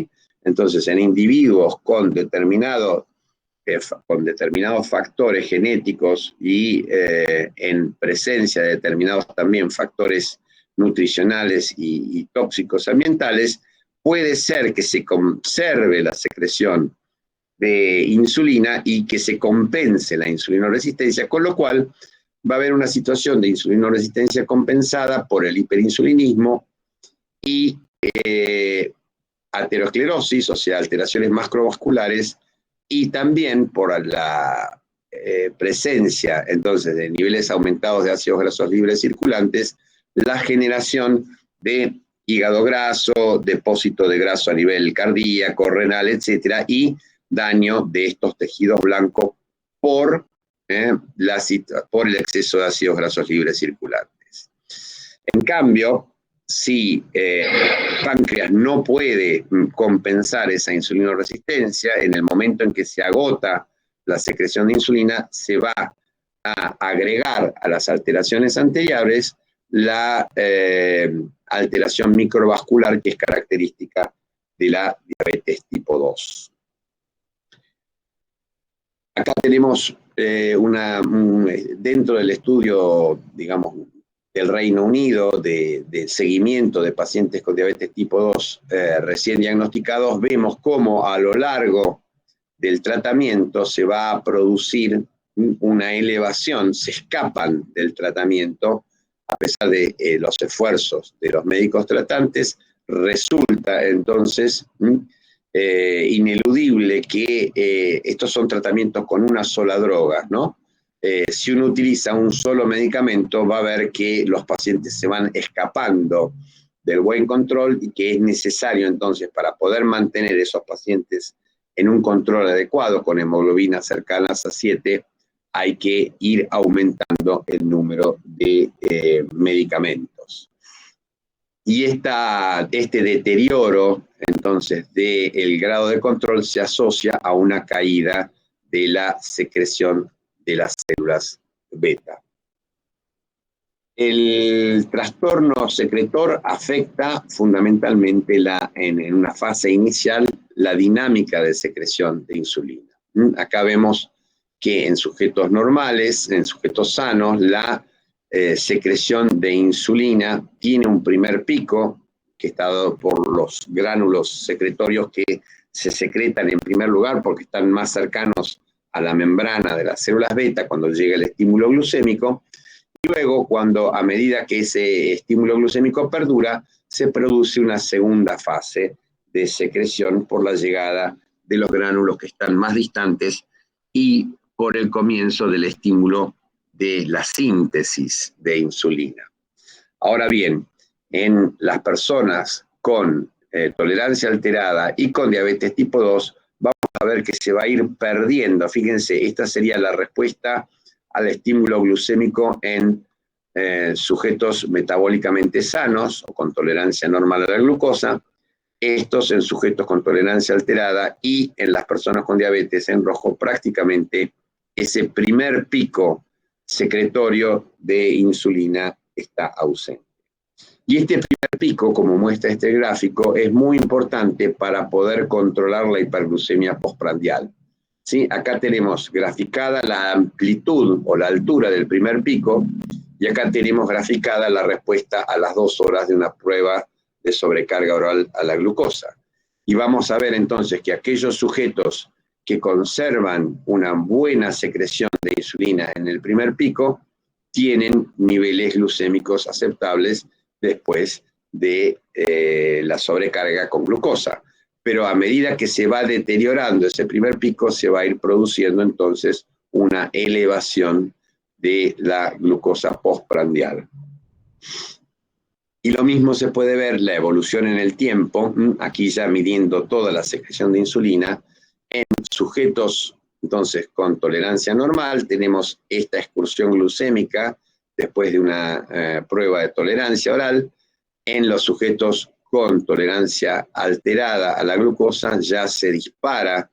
Entonces, en individuos con determinados factores genéticos y en presencia de determinados también factores nutricionales y tóxicos ambientales, puede ser que se conserve la secreción de insulina y que se compense la insulinoresistencia, con lo cual va a haber una situación de insulinoresistencia compensada por el hiperinsulinismo y aterosclerosis, o sea, alteraciones macrovasculares, y también por la presencia, entonces, de niveles aumentados de ácidos grasos libres circulantes, la generación de hígado graso, depósito de graso a nivel cardíaco, renal, etcétera, y daño de estos tejidos blancos por el exceso de ácidos grasos libres circulantes. En cambio, si el páncreas no puede compensar esa insulinoresistencia, en el momento en que se agota la secreción de insulina, se va a agregar a las alteraciones anteriores la alteración microvascular que es característica de la diabetes tipo 2. Acá tenemos dentro del estudio, digamos, del Reino Unido, de seguimiento de pacientes con diabetes tipo 2 recién diagnosticados, vemos cómo a lo largo del tratamiento se va a producir una elevación, se escapan del tratamiento, a pesar de los esfuerzos de los médicos tratantes, resulta entonces ineludible que estos son tratamientos con una sola droga, ¿no? Si uno utiliza un solo medicamento, va a ver que los pacientes se van escapando del buen control y que es necesario entonces para poder mantener esos pacientes en un control adecuado con hemoglobinas cercanas a 7, hay que ir aumentando el número de medicamentos. Y este deterioro, entonces, del grado de control se asocia a una caída de la secreción de las células beta. El trastorno secretor afecta fundamentalmente en una fase inicial la dinámica de secreción de insulina. Acá vemos que en sujetos normales, en sujetos sanos, la secreción de insulina tiene un primer pico que está dado por los gránulos secretorios que se secretan en primer lugar porque están más cercanos a la membrana de las células beta cuando llega el estímulo glucémico. Y luego, cuando a medida que ese estímulo glucémico perdura, se produce una segunda fase de secreción por la llegada de los gránulos que están más distantes y por el comienzo del estímulo de la síntesis de insulina. Ahora bien, en las personas con tolerancia alterada y con diabetes tipo 2, vamos a ver que se va a ir perdiendo. Fíjense, esta sería la respuesta al estímulo glucémico en sujetos metabólicamente sanos o con tolerancia normal a la glucosa, estos en sujetos con tolerancia alterada y en las personas con diabetes en rojo prácticamente ese primer pico secretorio de insulina está ausente. Y este primer pico, como muestra este gráfico, es muy importante para poder controlar la hiperglucemia postprandial. ¿Sí? Acá tenemos graficada la amplitud o la altura del primer pico y acá tenemos graficada la respuesta a las 2 horas de una prueba de sobrecarga oral a la glucosa. Y vamos a ver entonces que aquellos sujetos que conservan una buena secreción de insulina en el primer pico tienen niveles glucémicos aceptables después de la sobrecarga con glucosa. Pero a medida que se va deteriorando ese primer pico, se va a ir produciendo entonces una elevación de la glucosa postprandial. Y lo mismo se puede ver la evolución en el tiempo, aquí ya midiendo toda la secreción de insulina, en sujetos entonces con tolerancia normal, tenemos esta excursión glucémica después de una prueba de tolerancia oral. En los sujetos con tolerancia alterada a la glucosa ya se dispara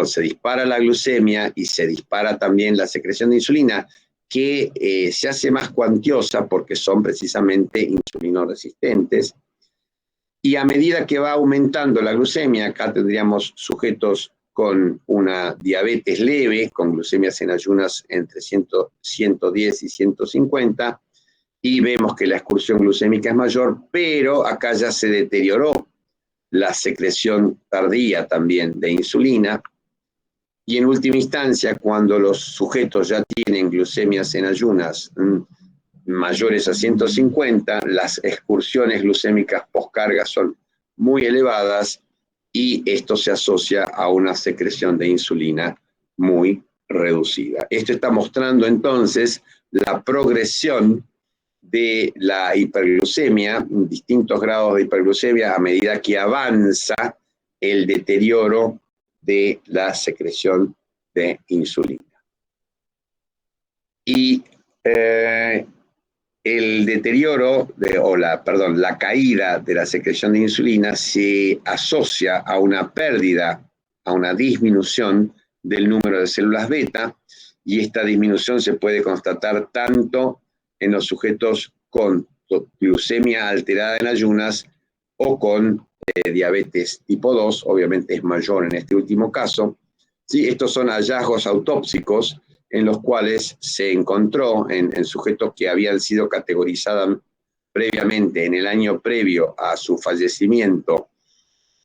se dispara la glucemia y se dispara también la secreción de insulina, que se hace más cuantiosa porque son precisamente insulinoresistentes. Y a medida que va aumentando la glucemia, acá tendríamos sujetos con una diabetes leve, con glucemias en ayunas entre 110 y 150, y vemos que la excursión glucémica es mayor, pero acá ya se deterioró la secreción tardía también de insulina, y en última instancia, cuando los sujetos ya tienen glucemias en ayunas mayores a 150, las excursiones glucémicas postcarga son muy elevadas y esto se asocia a una secreción de insulina muy reducida. Esto está mostrando entonces la progresión de la hiperglucemia, distintos grados de hiperglucemia a medida que avanza el deterioro de la secreción de insulina. Y el deterioro, la caída de la secreción de insulina se asocia a una pérdida, a una disminución del número de células beta, y esta disminución se puede constatar tanto en los sujetos con glucemia alterada en ayunas o con diabetes tipo 2, obviamente es mayor en este último caso, ¿sí? Estos son hallazgos autópsicos en los cuales se encontró en sujetos que habían sido categorizados previamente, en el año previo a su fallecimiento,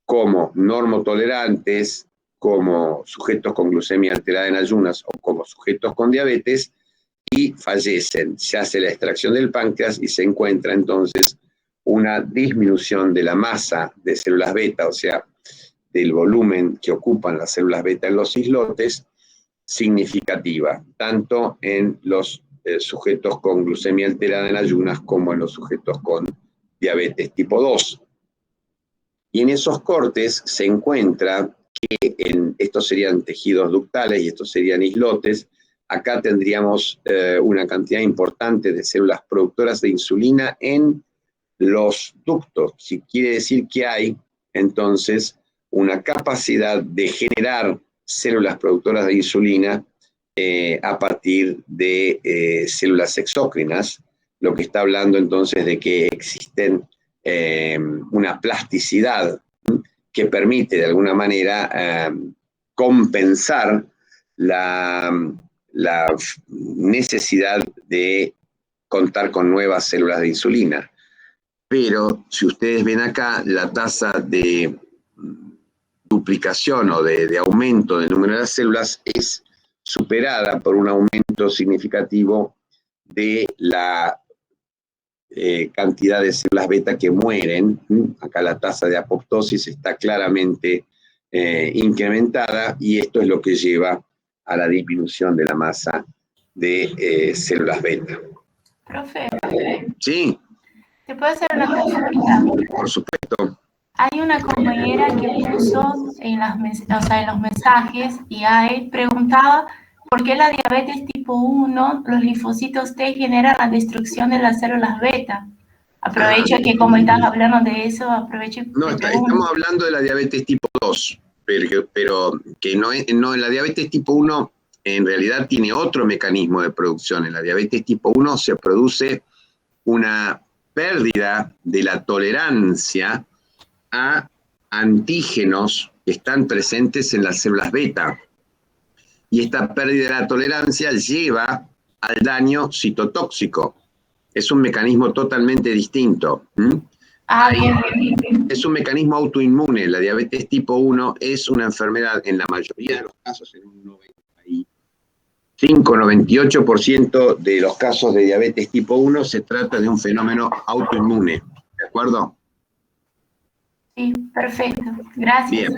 como normotolerantes, como sujetos con glucemia alterada en ayunas o como sujetos con diabetes, y fallecen. Se hace la extracción del páncreas y se encuentra entonces una disminución de la masa de células beta, o sea, del volumen que ocupan las células beta en los islotes, significativa, tanto en los sujetos con glucemia alterada en ayunas como en los sujetos con diabetes tipo 2. Y en esos cortes se encuentra que estos serían tejidos ductales y estos serían islotes. Acá tendríamos una cantidad importante de células productoras de insulina en los ductos. Si quiere decir que hay, entonces, una capacidad de generar células productoras de insulina a partir de células exócrinas, lo que está hablando entonces de que existen una plasticidad que permite de alguna manera compensar la necesidad de contar con nuevas células de insulina. Pero si ustedes ven acá, la tasa de duplicación o de aumento del número de las células es superada por un aumento significativo de la cantidad de células beta que mueren. Acá la tasa de apoptosis está claramente incrementada y esto es lo que lleva a la disminución de la masa de células beta. Profe, Sí, ¿te puedo hacer una consulta? por supuesto. Hay una compañera que puso en los mensajes y ahí preguntaba por qué la diabetes tipo 1, los linfocitos T generan la destrucción de las células beta. Aprovecho que como estás hablando de eso, aprovecho y No, te pregunto. estamos hablando de la diabetes tipo 2, pero que no en la diabetes tipo 1 en realidad tiene otro mecanismo de producción. En la diabetes tipo 1 se produce una pérdida de la tolerancia a antígenos que están presentes en las células beta. Y esta pérdida de la tolerancia lleva al daño citotóxico. Es un mecanismo totalmente distinto. Ah, bien, bien, bien. Es un mecanismo autoinmune. La diabetes tipo 1 es una enfermedad, en la mayoría de los casos, en un 95-98% de los casos de diabetes tipo 1 se trata de un fenómeno autoinmune. ¿De acuerdo? Sí, perfecto. Gracias. Bien.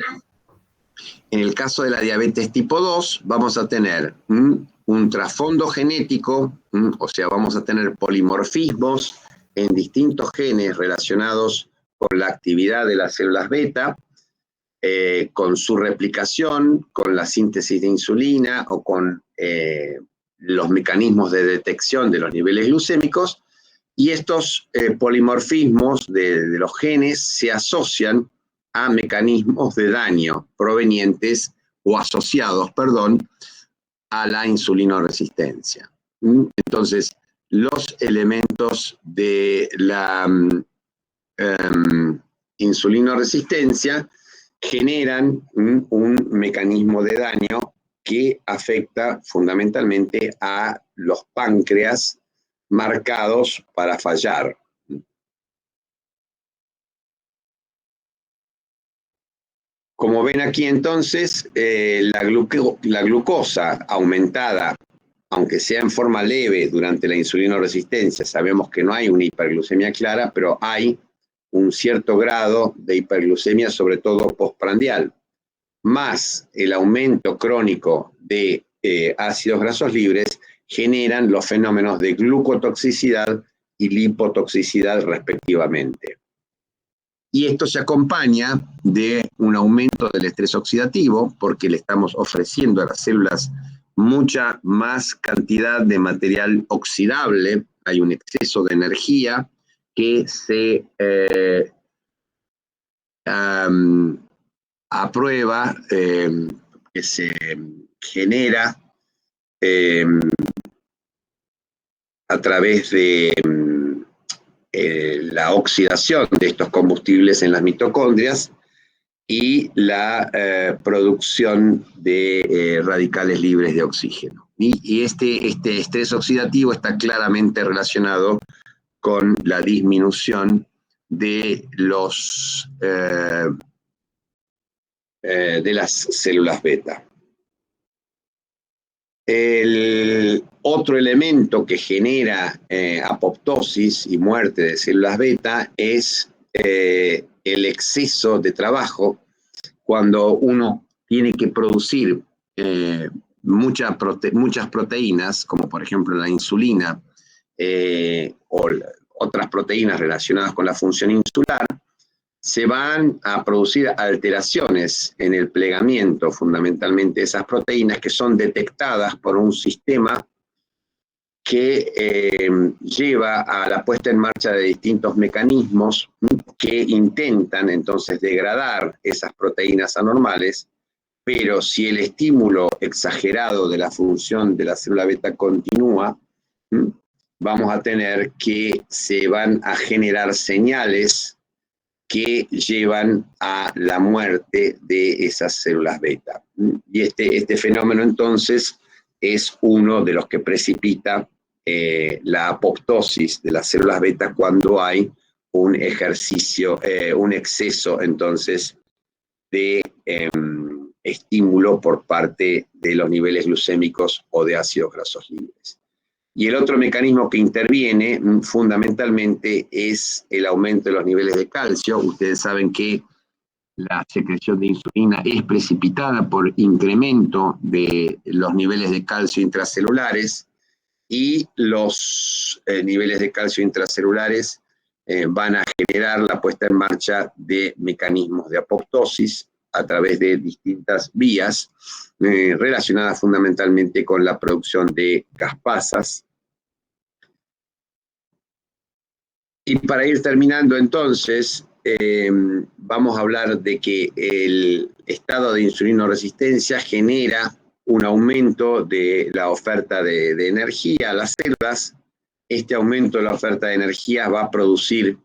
En el caso de la diabetes tipo 2, vamos a tener un trasfondo genético, o sea, vamos a tener polimorfismos en distintos genes relacionados con la actividad de las células beta, con su replicación, con la síntesis de insulina o con los mecanismos de detección de los niveles glucémicos, y estos polimorfismos de los genes se asocian a mecanismos de daño provenientes o asociados, perdón, a la insulinoresistencia. Entonces, los elementos de la insulinoresistencia generan un mecanismo de daño que afecta fundamentalmente a los páncreas marcados para fallar. Como ven aquí entonces, la glucosa aumentada, aunque sea en forma leve durante la insulinoresistencia, sabemos que no hay una hiperglucemia clara, pero hay un cierto grado de hiperglucemia, sobre todo postprandial, más el aumento crónico de ácidos grasos libres, generan los fenómenos de glucotoxicidad y lipotoxicidad respectivamente. Y esto se acompaña de un aumento del estrés oxidativo, porque le estamos ofreciendo a las células mucha más cantidad de material oxidable, hay un exceso de energía que se aprueba, que se genera a través de la oxidación de estos combustibles en las mitocondrias, y la producción de radicales libres de oxígeno. Y este estrés oxidativo está claramente relacionado con la disminución de las células beta. El otro elemento que genera apoptosis y muerte de células beta es el exceso de trabajo cuando uno tiene que producir muchas proteínas, como por ejemplo la insulina o otras proteínas relacionadas con la función insular, se van a producir alteraciones en el plegamiento, fundamentalmente de esas proteínas, que son detectadas por un sistema que lleva a la puesta en marcha de distintos mecanismos que intentan entonces degradar esas proteínas anormales, pero si el estímulo exagerado de la función de la célula beta continúa, vamos a tener que se van a generar señales que llevan a la muerte de esas células beta. Y este fenómeno entonces es uno de los que precipita la apoptosis de las células beta cuando hay un exceso entonces de estímulo por parte de los niveles glucémicos o de ácidos grasos libres. Y el otro mecanismo que interviene fundamentalmente es el aumento de los niveles de calcio. Ustedes saben que la secreción de insulina es precipitada por incremento de los niveles de calcio intracelulares, y los niveles de calcio intracelulares van a generar la puesta en marcha de mecanismos de apoptosis a través de distintas vías relacionadas fundamentalmente con la producción de caspasas. Y para ir terminando entonces, vamos a hablar de que el estado de insulinoresistencia genera un aumento de la oferta de energía a las células. Este aumento de la oferta de energía va a producir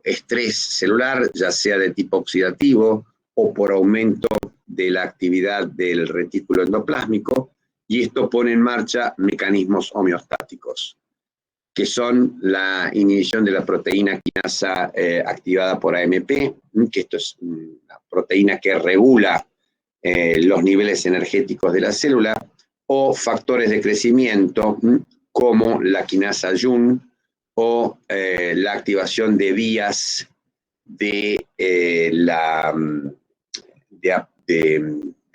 estrés celular, ya sea de tipo oxidativo o por aumento de la actividad del retículo endoplásmico, y esto pone en marcha mecanismos homeostáticos, que son la inhibición de la proteína quinasa activada por AMP, que esto es una proteína que regula los niveles energéticos de la célula, o factores de crecimiento como la quinasa Jun o la activación de vías de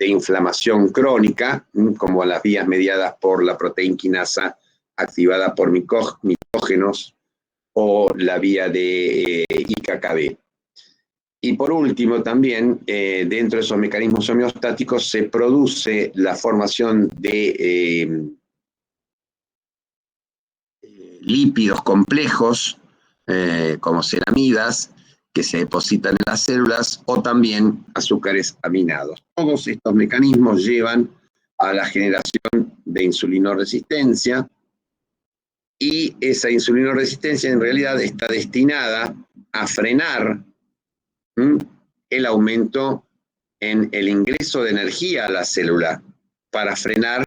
inflamación crónica, como las vías mediadas por la proteína quinasa activada por micógenos o la vía de IKKB. Y por último también, dentro de esos mecanismos homeostáticos se produce la formación de lípidos complejos, como ceramidas, que se depositan en las células, o también azúcares aminados. Todos estos mecanismos llevan a la generación de insulinoresistencia, y esa insulinoresistencia en realidad está destinada a frenar el aumento en el ingreso de energía a la célula, para frenar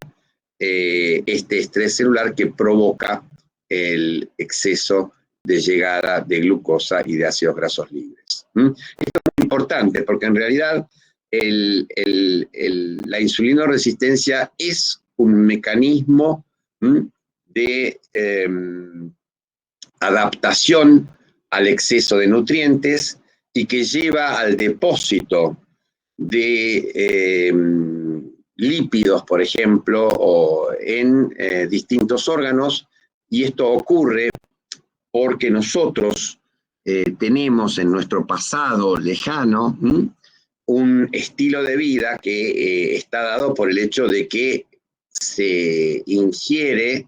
este estrés celular que provoca el exceso de llegada de glucosa y de ácidos grasos libres. Esto es muy importante porque en realidad la insulinoresistencia es un mecanismo de adaptación al exceso de nutrientes y que lleva al depósito de lípidos, por ejemplo, o en distintos órganos, y esto ocurre porque nosotros tenemos en nuestro pasado lejano un estilo de vida que está dado por el hecho de que se ingiere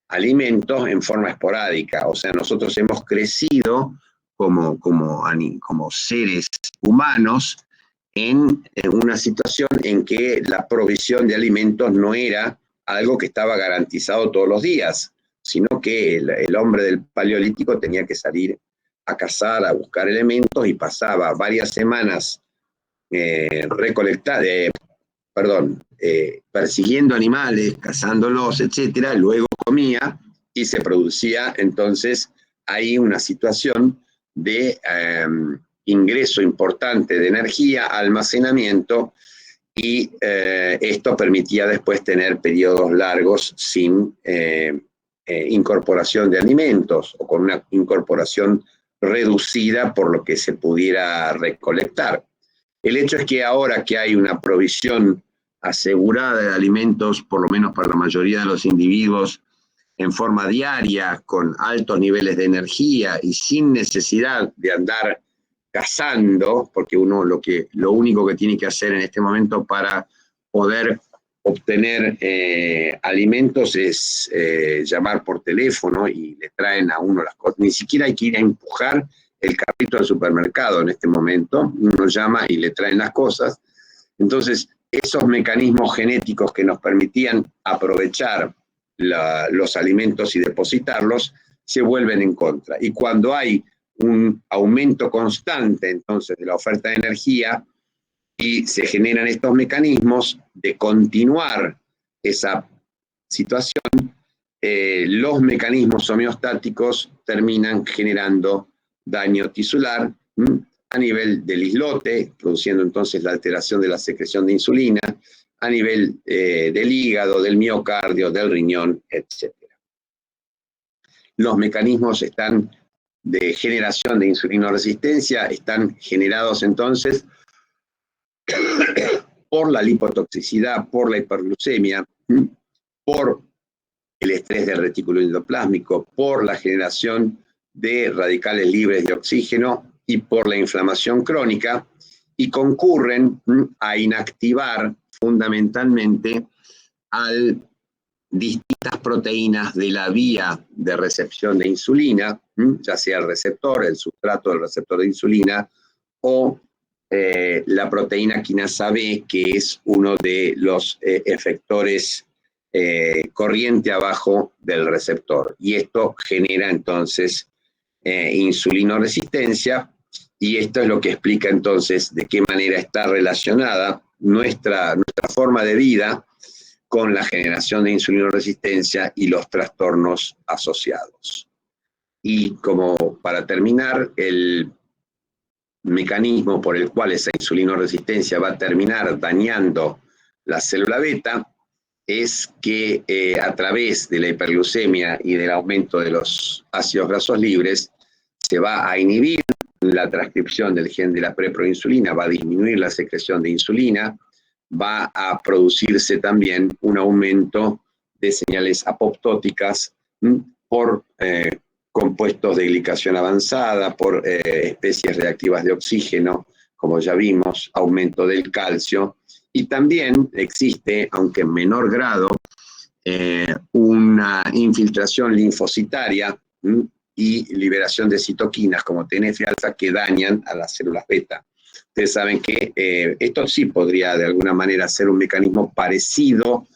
alimentos en forma esporádica. O sea, nosotros hemos crecido como seres humanos en una situación en que la provisión de alimentos no era algo que estaba garantizado todos los días, sino que el hombre del Paleolítico tenía que salir a cazar, a buscar elementos, y pasaba varias semanas persiguiendo animales, cazándolos, etcétera, luego comía y se producía entonces ahí una situación de ingreso importante de energía, almacenamiento, y esto permitía después tener periodos largos sin incorporación de alimentos o con una incorporación reducida por lo que se pudiera recolectar. El hecho es que ahora que hay una provisión asegurada de alimentos, por lo menos para la mayoría de los individuos, en forma diaria, con altos niveles de energía y sin necesidad de andar cazando, porque uno lo único que tiene que hacer en este momento para poder obtener alimentos es llamar por teléfono y le traen a uno las cosas. Ni siquiera hay que ir a empujar el carrito al supermercado en este momento. Uno llama y le traen las cosas. Entonces, esos mecanismos genéticos que nos permitían aprovechar los alimentos y depositarlos, se vuelven en contra. Y cuando hay un aumento constante, entonces, de la oferta de energía y se generan estos mecanismos de continuar esa situación, los mecanismos homeostáticos terminan generando daño tisular a nivel del islote, produciendo entonces la alteración de la secreción de insulina, a nivel del hígado, del miocardio, del riñón, etc. Los mecanismos de generación de insulinoresistencia están generados entonces por la lipotoxicidad, por la hiperglucemia, por el estrés del retículo endoplásmico, por la generación de radicales libres de oxígeno y por la inflamación crónica, y concurren a inactivar fundamentalmente a distintas proteínas de la vía de recepción de insulina, ya sea el receptor, el sustrato del receptor de insulina, o la proteína quinasa B, que es uno de los efectores corriente abajo del receptor. Y esto genera entonces insulinoresistencia, y esto es lo que explica entonces de qué manera está relacionada nuestra forma de vida con la generación de insulinoresistencia y los trastornos asociados. Y como para terminar, el mecanismo por el cual esa insulinoresistencia va a terminar dañando la célula beta es que a través de la hiperglucemia y del aumento de los ácidos grasos libres se va a inhibir la transcripción del gen de la preproinsulina, va a disminuir la secreción de insulina, va a producirse también un aumento de señales apoptóticas por compuestos de glicación avanzada, por especies reactivas de oxígeno, como ya vimos, aumento del calcio, y también existe, aunque en menor grado, una infiltración linfocitaria y liberación de citoquinas como TNF-alfa que dañan a las células beta. Ustedes saben que esto sí podría de alguna manera ser un mecanismo parecido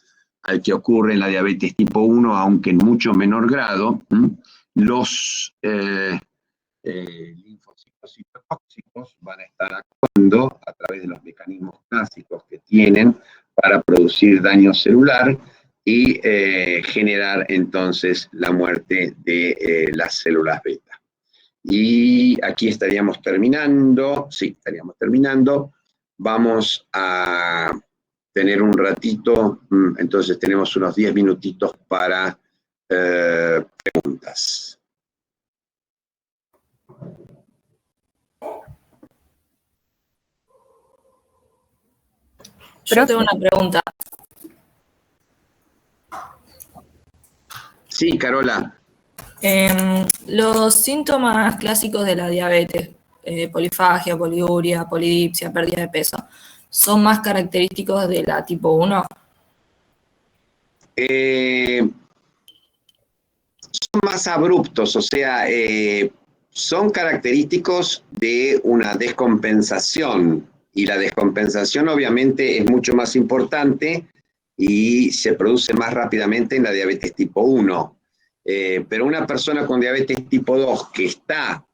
al que ocurre en la diabetes tipo 1, aunque en mucho menor grado. Los linfocitos citotóxicos van a estar actuando a través de los mecanismos clásicos que tienen para producir daño celular y generar entonces la muerte de las células beta. Y aquí estaríamos terminando, sí, estaríamos terminando. Vamos a tener un ratito, entonces tenemos unos 10 minutitos para preguntas. Yo tengo una pregunta. Sí, Carola. Los síntomas clásicos de la diabetes, polifagia, poliuria, polidipsia, pérdida de peso, ¿son más característicos de la tipo 1? Son más abruptos, o sea, son característicos de una descompensación, y la descompensación obviamente es mucho más importante y se produce más rápidamente en la diabetes tipo 1. Pero una persona con diabetes tipo 2 que está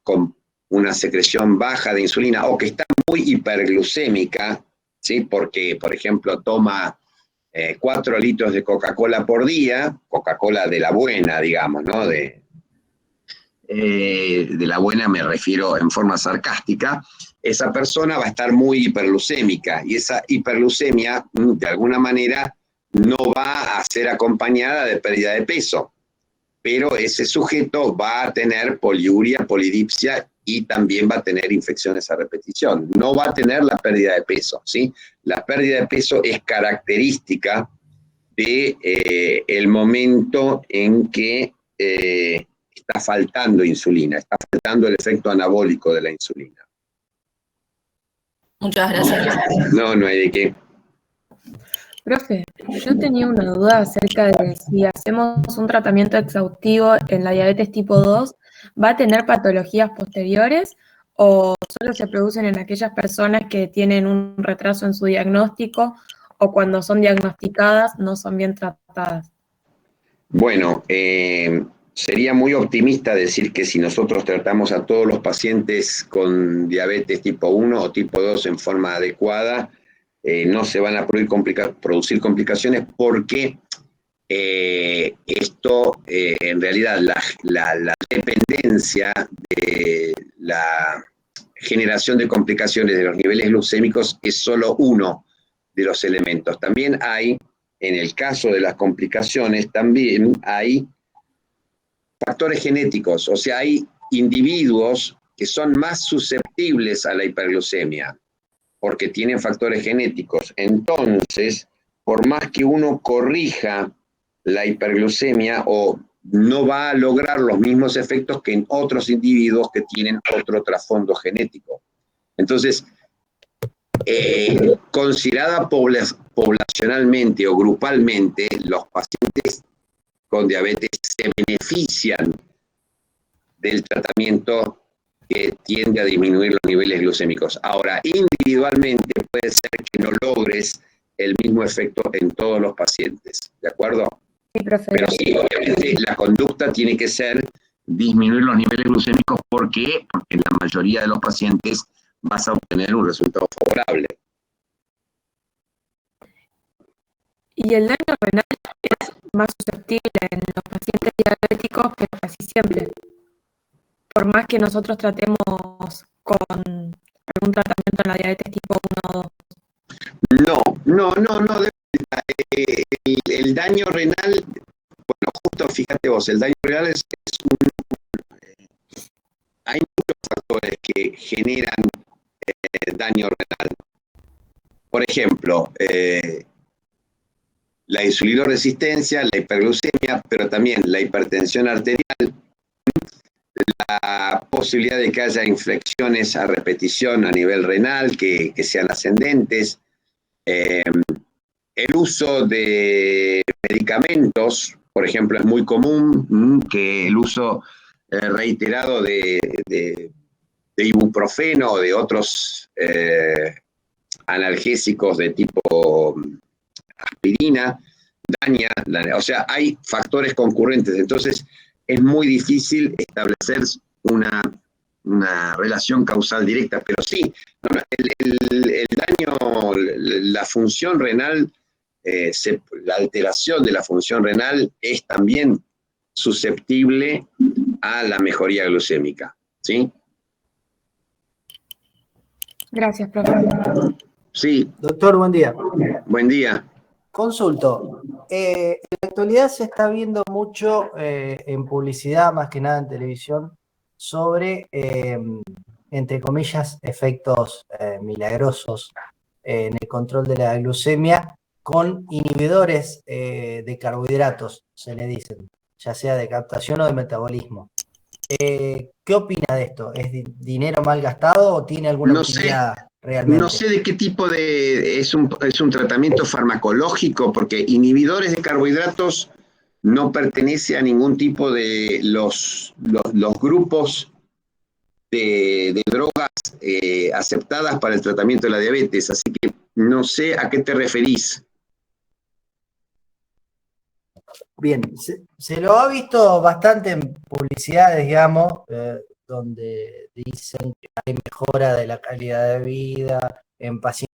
con una secreción baja de insulina o que está muy hiperglucémica, ¿sí? Porque, por ejemplo, toma 4 litros de Coca-Cola por día, Coca-Cola de la buena, digamos, ¿no? De la buena me refiero en forma sarcástica, esa persona va a estar muy hiperglucémica y esa hiperglucemia, de alguna manera, no va a ser acompañada de pérdida de peso, pero ese sujeto va a tener poliuria, polidipsia y también va a tener infecciones a repetición. No va a tener la pérdida de peso, ¿sí? La pérdida de peso es característica de el momento en que está faltando insulina, está faltando el efecto anabólico de la insulina. Muchas gracias. No, no hay de qué. Profe, yo tenía una duda acerca de si hacemos un tratamiento exhaustivo en la diabetes tipo 2, ¿va a tener patologías posteriores o solo se producen en aquellas personas que tienen un retraso en su diagnóstico o cuando son diagnosticadas no son bien tratadas? Bueno, sería muy optimista decir que si nosotros tratamos a todos los pacientes con diabetes tipo 1 o tipo 2 en forma adecuada, no se van a producir complicaciones porque esto, en realidad, la dependencia de la generación de complicaciones de los niveles glucémicos es solo uno de los elementos. También hay, en el caso de las complicaciones, también hay factores genéticos, o sea, hay individuos que son más susceptibles a la hiperglucemia porque tienen factores genéticos. Entonces, por más que uno corrija la hiperglucemia, o no va a lograr los mismos efectos que en otros individuos que tienen otro trasfondo genético. Entonces, considerada poblacionalmente o grupalmente, los pacientes con diabetes se benefician del tratamiento que tiende a disminuir los niveles glucémicos. Ahora, individualmente puede ser que no logres el mismo efecto en todos los pacientes, ¿de acuerdo? Sí, profe. Pero sí, obviamente la conducta tiene que ser disminuir los niveles glucémicos. ¿Por qué? Porque en la mayoría de los pacientes vas a obtener un resultado favorable. ¿Y el daño renal es más susceptible en los pacientes diabéticos que casi siempre? Por más que nosotros tratemos con algún tratamiento en la diabetes tipo 1 o 2. No. El daño renal, bueno, justo fíjate vos, el daño renal hay muchos factores que generan daño renal. Por ejemplo, la insulinoresistencia, la hiperglucemia, pero también la hipertensión arterial, la posibilidad de que haya infecciones a repetición a nivel renal que sean ascendentes, el uso de medicamentos, por ejemplo, es muy común que el uso reiterado de ibuprofeno o de otros analgésicos de tipo aspirina daña, o sea, hay factores concurrentes, entonces es muy difícil establecer una relación causal directa, pero sí, el daño, la función renal, la alteración de la función renal es también susceptible a la mejoría glucémica, ¿sí? Gracias, profe. Sí. Doctor, buen día. Buen día. Consulto. En la actualidad se está viendo mucho en publicidad, más que nada en televisión, sobre, entre comillas, efectos milagrosos en el control de la glucemia con inhibidores de carbohidratos, se le dicen, ya sea de captación o de metabolismo. ¿Qué opina de esto? ¿Es dinero mal gastado o tiene alguna utilidad realmente? No sé de qué tipo de... Es un tratamiento farmacológico, porque inhibidores de carbohidratos no pertenece a ningún tipo de los grupos de drogas aceptadas para el tratamiento de la diabetes, así que no sé a qué te referís. Bien, se lo ha visto bastante en publicidades, digamos, donde dicen que hay mejora de la calidad de vida en pacientes